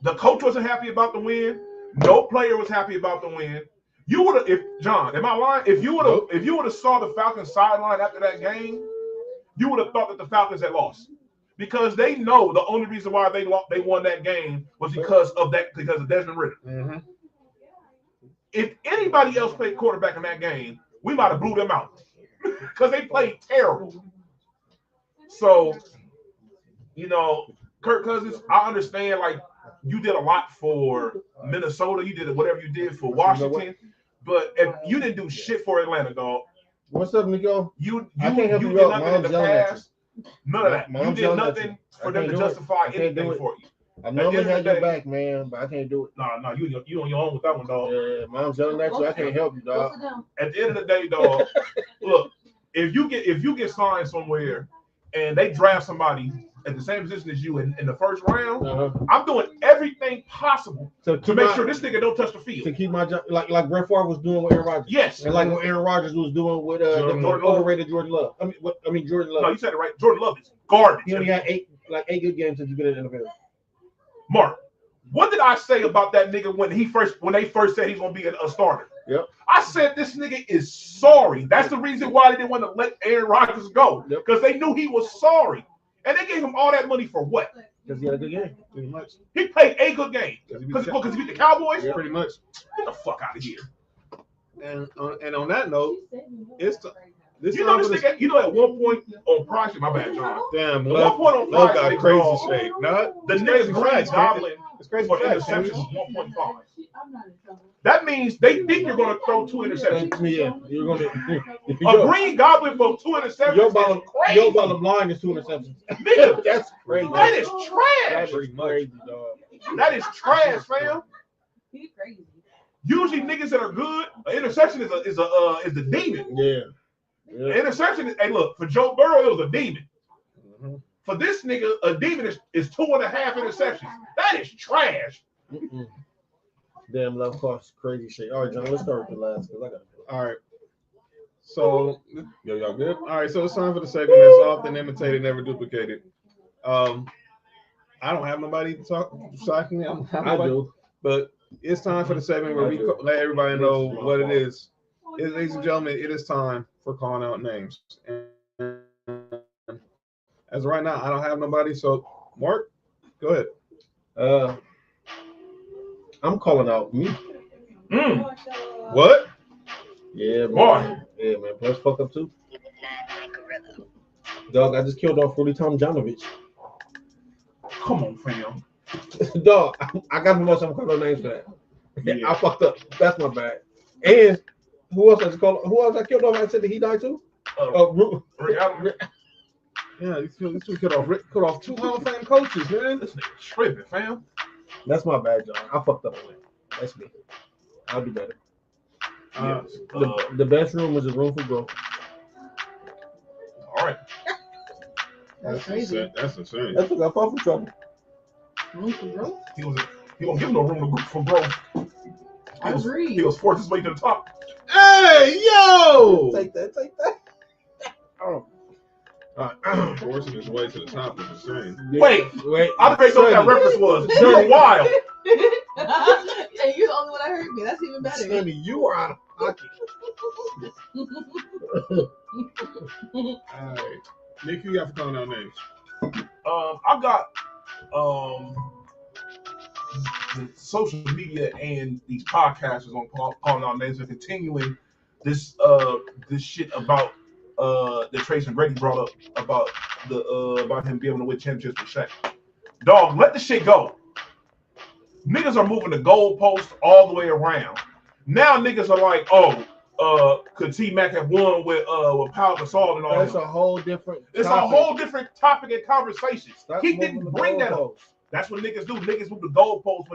The coach wasn't happy about the win. No player was happy about the win. You would have, if John, am I lying? If you would have saw the Falcons sideline after that game, you would have thought that the Falcons had lost, because they know the only reason why they won that game was because of Desmond Ridder. Mm-hmm. If anybody else played quarterback in that game, we might have blew them out because they played terrible. So, Kirk Cousins, I understand. Like, you did a lot for Minnesota. You did whatever you did for Washington. But if you didn't do shit for Atlanta, dog. What's up, Nico? You I can't help did you out. nothing in the past. None of that. You did nothing for them to justify anything for you. I normally have your back, man, but I can't do it. No, you on your own with that one, dog. Yeah, mom's yelling at you. I can't help you, dog. At the end of the day, dog, look, if you get signed somewhere and they draft somebody at the same position as you in the first round, I'm doing everything possible to make sure this nigga don't touch the field. To keep my job, like Brett Favre was doing with Aaron Rodgers. Yes. And like what Aaron Rodgers was doing with the overrated Jordan Love. I mean Jordan Love. No, you said it right. Jordan Love is garbage. He only had eight good games since you've been in the NFL. Mark, what did I say about that nigga when they first said he's gonna be a starter? Yep. I said this nigga is sorry. That's the reason why they didn't want to let Aaron Rodgers go. Because they knew he was sorry. And they gave him all that money for what? Because he had a good game. Pretty much. He played a good game. Because he beat the Cowboys? Yeah, pretty much. Get the fuck out of here. And on that note, it's this you know this nigga, you know at one point on Project, my bad, John. Damn, at one point on Love Project, got crazy shape. No, the niggas Green Goblin it's crazy for facts, interceptions is 1.5. That means they think you're going to throw 2 interceptions. Yeah, you're going to. A Green Goblin for 2 interceptions. Your ball of blind is 2 interceptions. Nigga, that's crazy. That is trash. That's crazy, dog. That is trash, fam. He's crazy. Usually niggas that are good, an interception is the demon. Yeah. An interception is, hey, look, for Joe Burrow, it was a demon. For this nigga, a demon is 2.5 interceptions. That is trash. Damn, Love costs crazy shit. All right, John, let's start with the last because I got. All right. So, y'all good? All right. So it's time for the segment that's often imitated, never duplicated. I don't have nobody to talk. Shockingly, I do. But it's time for the segment where we let everybody know what it is. Ladies and gentlemen, it is time for calling out names. And as of right now, I don't have nobody. So, Mark, go ahead. I'm calling out me. What? Yeah, man. Boy. Yeah, man. Let's fuck up too. Dog, I just killed off Rudy Tomjanovich. Come on, fam. Dog, I got much. I'm calling names for that. Yeah. I fucked up. That's my bad. And who else I killed off? I said that he died too. Yeah, these two cut off 2 Hall of Fame coaches, man. This nigga tripping, fam. That's my bad, John. I fucked up on that. That's me. I'll do better. The best room is a room for growth. All right. That's crazy. That's insane. That's what I fought for trouble. Room for growth? He won't give him no room for growth. I agree. He was forced his way to the top. Hey, yo! Take that. Oh. Forcing his way to the top is insane. Wait. I don't know what that reference was. You were wild. And you're the only one that heard me. That's even better. Sonny, you are out of pocket. All right. Nick, you got for calling out names. I got the social media and these podcasters on calling out names and continuing this shit about that Tracy Brady brought up about him being able to win championships with Shaq. Dog, let the shit go. Niggas are moving the goalpost all the way around. Now niggas are like, could T-Mac have won with Pau Gasol and all that? That's a whole different It's topic. a whole different topic and conversation. Stop He moving didn't the bring that up. goalposts. That's what niggas do. Niggas move the goalposts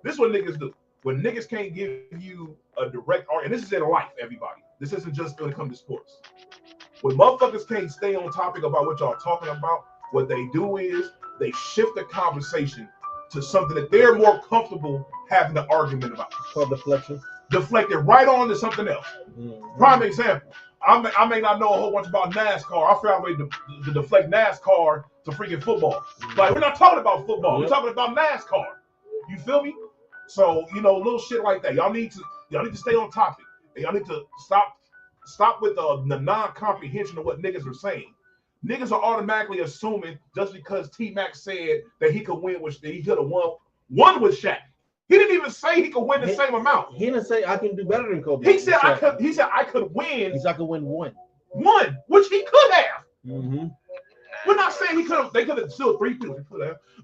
this is what niggas do. When niggas can't give you a direct argument, and this is in life, everybody. This isn't just when it comes to sports. When motherfuckers can't stay on topic about what y'all talking about, what they do is they shift the conversation to something that they're more comfortable having an argument about. It's called deflection. Deflect it right on to something else. Mm-hmm. Prime example. I may not know a whole bunch about NASCAR. I figure out a way to deflect NASCAR to freaking football. Like, we're not talking about football. We're talking about NASCAR. You feel me? So, little shit like that. Y'all need to stay on topic. And y'all need to stop with the non-comprehension of what niggas are saying. Niggas are automatically assuming just because T-Mac said that he could win, that he could have won with Shaq. He didn't even say he could win the same amount. He didn't say I can do better than Kobe. He said I could win. He said I could win one, which he could have. Mm-hmm. We're not saying they could have still 3 people.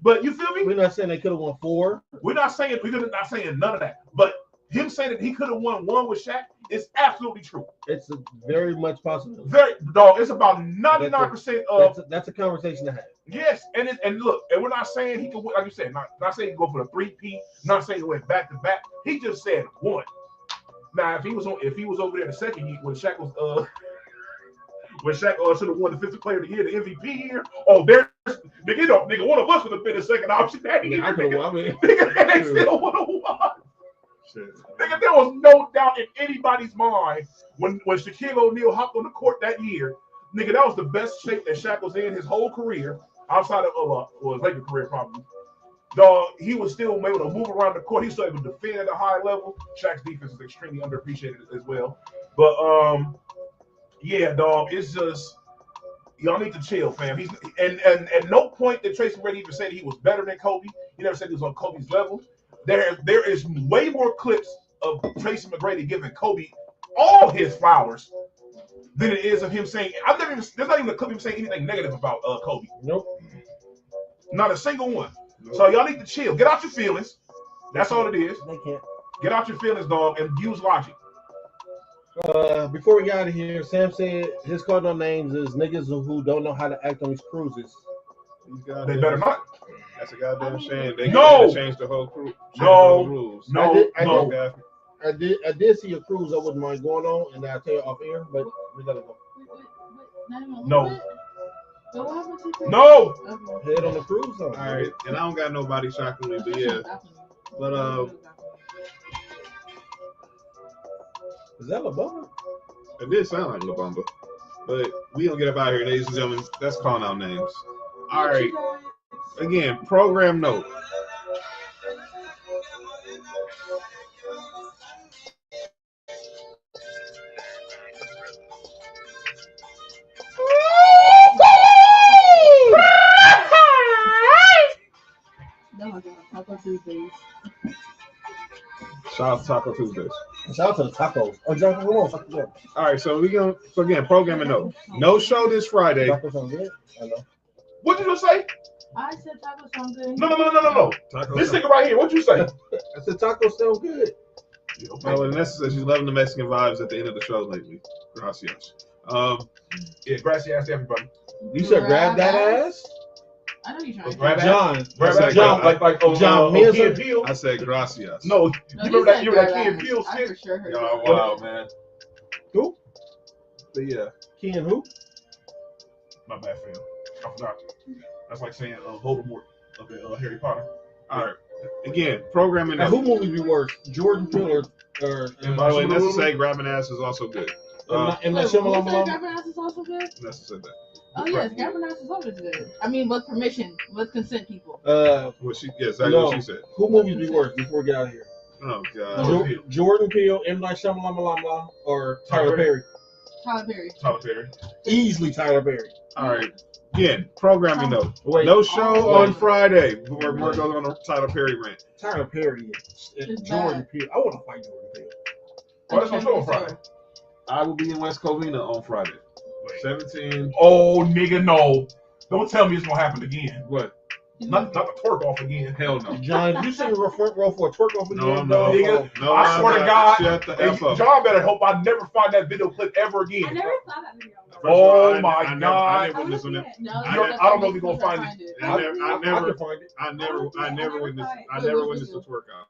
But you feel me? We're not saying they could have won 4. We're not saying none of that. But him saying that he could have won 1 with Shaq is absolutely true. It's very much possible. It's about 99% of. That's a conversation to have. Yes, and look, and we're not saying he could win, like you said, not saying he could go for the 3-peat, not saying he went back to back. He just said 1. Now, if he was over there the second year when Shaq was when Shaq should have won Defensive Player of the Year, the MVP year. Oh, there's nigga, one of us would have been the second option that year. I could have won. Nigga, they still would have won. Nigga, there was no doubt in anybody's mind when Shaquille O'Neal hopped on the court that year. Nigga, that was the best shape that Shaq was in his whole career, outside of his Laker career probably. Dog, he was still able to move around the court. He was still able to defend at a high level. Shaq's defense is extremely underappreciated as well. But yeah, dog, it's just y'all need to chill, fam. He's and at no point did Tracy McGrady even say he was better than Kobe. He never said he was on Kobe's level. There is way more clips of Tracy McGrady giving Kobe all his flowers than it is of him saying. There's not even a clip of him saying anything negative about Kobe. Nope. Not a single one. Nope. So y'all need to chill. Get out your feelings. That's all it is. They can't. Get out your feelings, dog, and use logic. Before we got out of here, Sam said his cardinal names is niggas who don't know how to act on these cruises. They better not. That's a goddamn shame. They No. change the whole crew. No. Rules. I did see a cruise I wouldn't mind going on, and I'll tell you off air, but we gotta go. No. No. Head on the cruise. All right, and I don't got nobody shockingly, but yeah. But is that La Bamba? It did sound like La Bamba. But we gonna get up out of here, ladies and gentlemen. That's calling out names. All right. Again, program note. Shout out to Taco Tuesdays. Shout out to the tacos. Oh, John, come on. All right, so again, programming note. No show this Friday. Tacos sound good. I know. What did you say? I said tacos sound good. No. This nigga right here. What'd you say? I said tacos sound good. Yeah, okay. Well, Vanessa says she's loving the Mexican vibes at the end of the show lately. Gracias. Yeah, gracias to everybody. You said grab that ass? I know you're trying to grab John. Grab that John. Like John Peel. I said gracias. No, you remember that Key and Peel I skit? for sure heard Oh, that. wow, man. Who? But yeah. Key and who? My bad, fam. I forgot. That's like saying Voldemort of Harry Potter. All right. Again, programming. Now, who movies be worse? Jordan Peele or and by the way, Nessa say grabbing ass is also good. Grabbing ass is also good? Nessa said that. Oh yes, grabbing ass is always good. I mean, with permission, with consent, people. What she said. Who movies be worse before we get out of here? Oh God. Jordan Peele, M. Night Shyamalan, or Tyler Perry? Tyler Perry. Easily Tyler Perry. All right. Again, programming note. Wait. No show on Friday. We're going on a Tyler Perry rant. Tyler Perry is Jordan Peele. I want to fight Jordan Peele. Oh, that's no show on Friday. I will be in West Covina on Friday. 17. Oh, nigga, no. Don't tell me it's going to happen again. What? Not the twerk off again. Hell no. John, did you say you're front row for a twerk off again? No. Nigga, No, I swear to God. Shut the F up. John better hope I never find that video clip ever again. I never saw that video. Oh my I God. never witnessed it. I don't know if he's going to find it. I never witnessed a twerk out.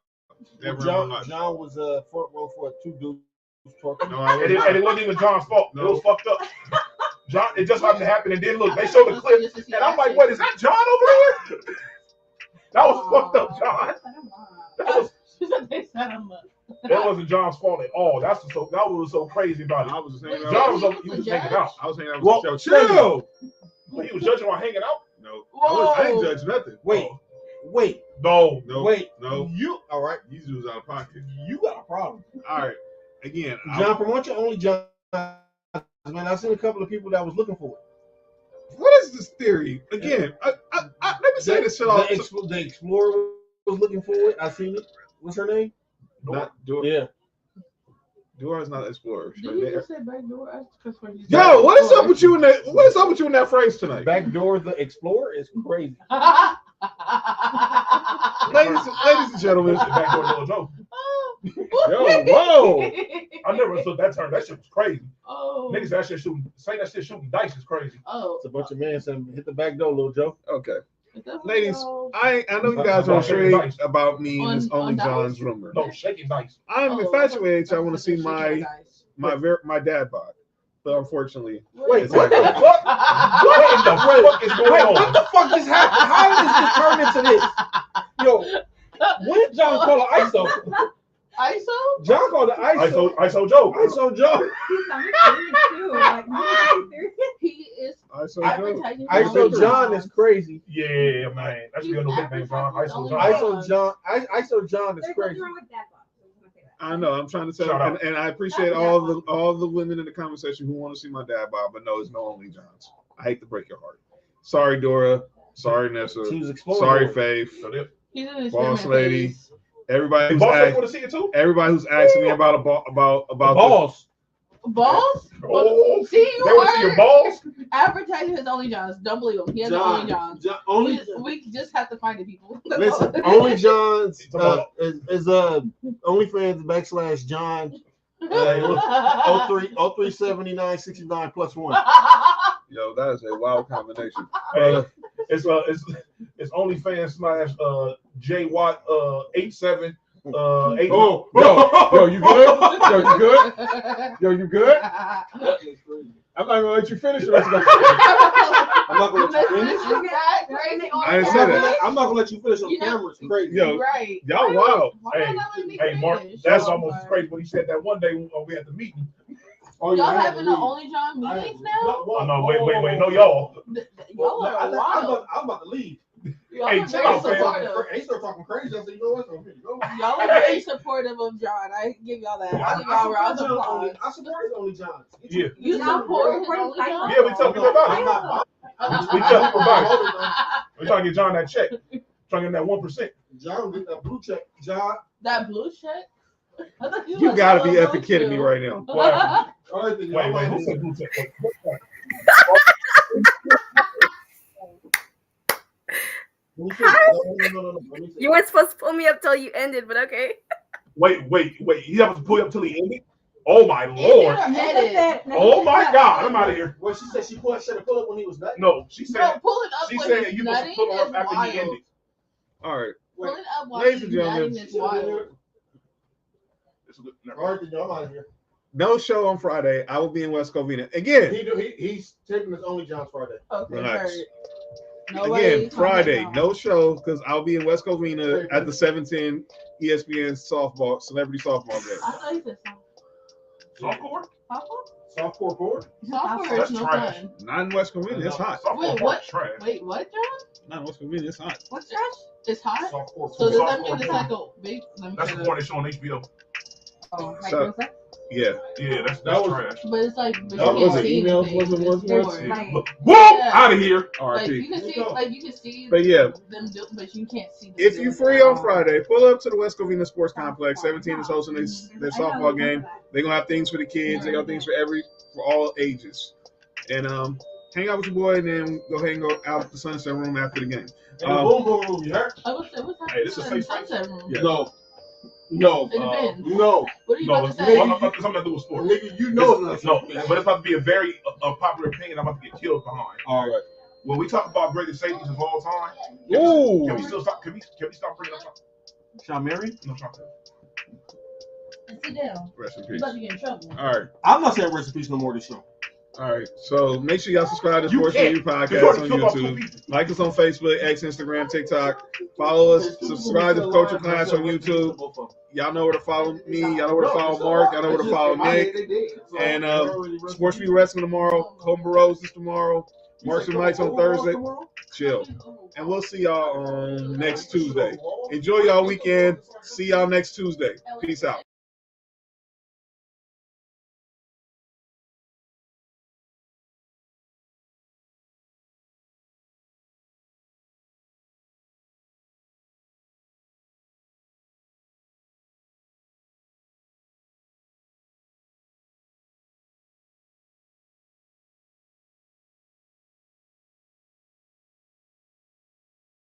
Never in my life. John was front row for a two dudes twerking. No, and it wasn't even John's fault. No. It was fucked up. John, it just happened to happen, and then look, they showed the clip, and I'm like, "What is that, John over there?" That was fucked up, John. That wasn't John's fault at all. That was so crazy about it. I was saying John was hanging out. I was saying that was a show. Chill. He was judging while hanging out. No, I didn't judge nothing. Wait. No. You all right? These dudes out of pocket. You got a problem. All right. Again, John, promote your only John. Man, I've seen a couple of people that was looking for it. What is this theory? Again, let me say this shit off. The Explorer was looking for it. I seen it. What's her name? Not Dora. Yeah. Dora's not Explorer. Did you just say back door? Yo, what is up with you in that? What is up with you in that phrase tonight? Backdoor the Explorer is crazy. ladies and gentlemen, Backdoor Little Joe. Yo, whoa! I never understood that term. That shit was crazy. Oh. Niggas that shit shooting dice is crazy. Oh. It's a bunch of men saying, hit the back door, Little Joe. Okay. Ladies, I know you guys are intrigued about me and this Only John's rumor. No, shaking dice. I'm infatuated. I want to see my dad bod. But unfortunately, Wait, it's what the happening. fuck? What in the fuck is going on? What the fuck just happened? How did this just turn into this? Yo, when did John call it ISO? ISO? John called it ISO. ISO Joe. ISO Joe. He's not serious too. Like, He is ISO Joe. advertising. ISO John is crazy. Yeah, man. That's your new nickname, John. ISO John. ISO John is there's crazy. nothing wrong with that. I know. I'm trying to say, Shout out. and I appreciate all the women in the comment section who want to see my dad bob, but no, it's no only Johns. I hate to break your heart. Sorry, Dora. Sorry, Nessa. She was exploring. Sorry, Faith. He's in his Boss experiment lady. phase. Everybody who's Boss lady asked, want to see it too? everybody who's asking me about the Balls. Balls? Oh, See, you they want to see your heard? balls? Advertising his only Johns. Don't believe him. He has John, only Johns. only. We just have to find the people. Listen, only John's is OnlyFans / John 0379 69 plus 1. Yo, that is a wild combination. Hey, it's OnlyFans / J Watt 87 8. Oh, yo, you good? Yo, you good? Yo, you good? I'm not gonna let you finish the rest of that. I'm not gonna let you finish. I didn't say that. I'm not gonna let you finish on camera. It's crazy. Yo, Right. y'all wild. Hey, Mark, that's almost crazy when he said that one day when we had the meeting. Oh, Y'all having the only John meetings now? Oh, no, wait, no, y'all. Y'all are wild. I'm about to leave. Y'all Hey, are chill very out, man. supportive. They start talking crazy. I said, you know what? I'm here to go. Y'all are very supportive of John. I give y'all that. I give y'all a round of applause. I support his only John. Yeah. You support his only John? Yeah, we tell people about it. We tell people about it. We're trying to get John that check. Trying to get that 1%. John get that blue check. John. That blue check? I thought You gotta be effing kidding me right now. What happened? Wait, Who said blue check? You weren't supposed to pull me up till you ended, but okay. Wait. You have to pull it up till the ending? Oh my lord. Oh my god. I'm out of here. Well, she said she should have pulled up when he was nutting. No, she said. No, pull it up. She when said he's you must nutting pull it up is after wild. he ended. All right. Pull it up while Ladies he's and gentlemen. nutting is wild. All right, then y'all out of here. No show on Friday. I will be in West Covina again. He's taking his only John's Friday. Okay, Relax. heard. Again, Friday, no show because I'll be in West Covina at the 710 ESPN softball celebrity softball game. I thought you said Softcore? Softcore court? Softcore That's is no trash. fun. Not in West Covina. It's hot. Wait, what? Wait, what, John? Not in West Covina. It's hot. What's trash? It's hot? Softcore. So does that mean it's like a big... That's the one they show on HBO. Oh, So, yeah. Yeah, that's That was- trash. but it's like... But That you was can't an see email, anything. wasn't It's it? boring. Like, Whoa! Yeah. Out of here. Like, you RP. can see, like, you can see But yeah. them do, but you can't see them If doing you're it. free on Friday, pull up to the West Covina Sports Complex. 17 is hosting their softball game. They're gonna have things for the kids. They got things for all ages. And hang out with your boy, and then go ahead and go out to the Sunset Room after the game. In the boom boom room, you heard? I was saying, what's Hey, this is happening in face-to-face. Sunset Room? Yeah. No. It depends. No. What are you No, about it's to say? something to do with sports. Nigga, you know it's No, not. but it's about to be a very popular opinion. I'm about to get killed behind. All right. When we talk about greatest safeties of all time, Ooh. can we still stop? Can we stop bringing up? Sean Mary? No, stop. Sit down. Rest in You're peace. about to get in trouble. All right. I'm not saying rest in peace no more this show. All right. So make sure y'all subscribe to You Sports4U can't. You podcast already on killed off 2 YouTube. people. Like us on Facebook, X, Instagram, TikTok. Follow us. Subscribe to Culture Clash on YouTube. Y'all know where to follow me. Y'all know where to follow Mark. Y'all know where to follow Nick. And Sports4U Wrestling tomorrow. Home Roses tomorrow. Marks and Mics on Thursday. Chill. And we'll see y'all on next Tuesday. Enjoy y'all weekend. See y'all next Tuesday. Peace out.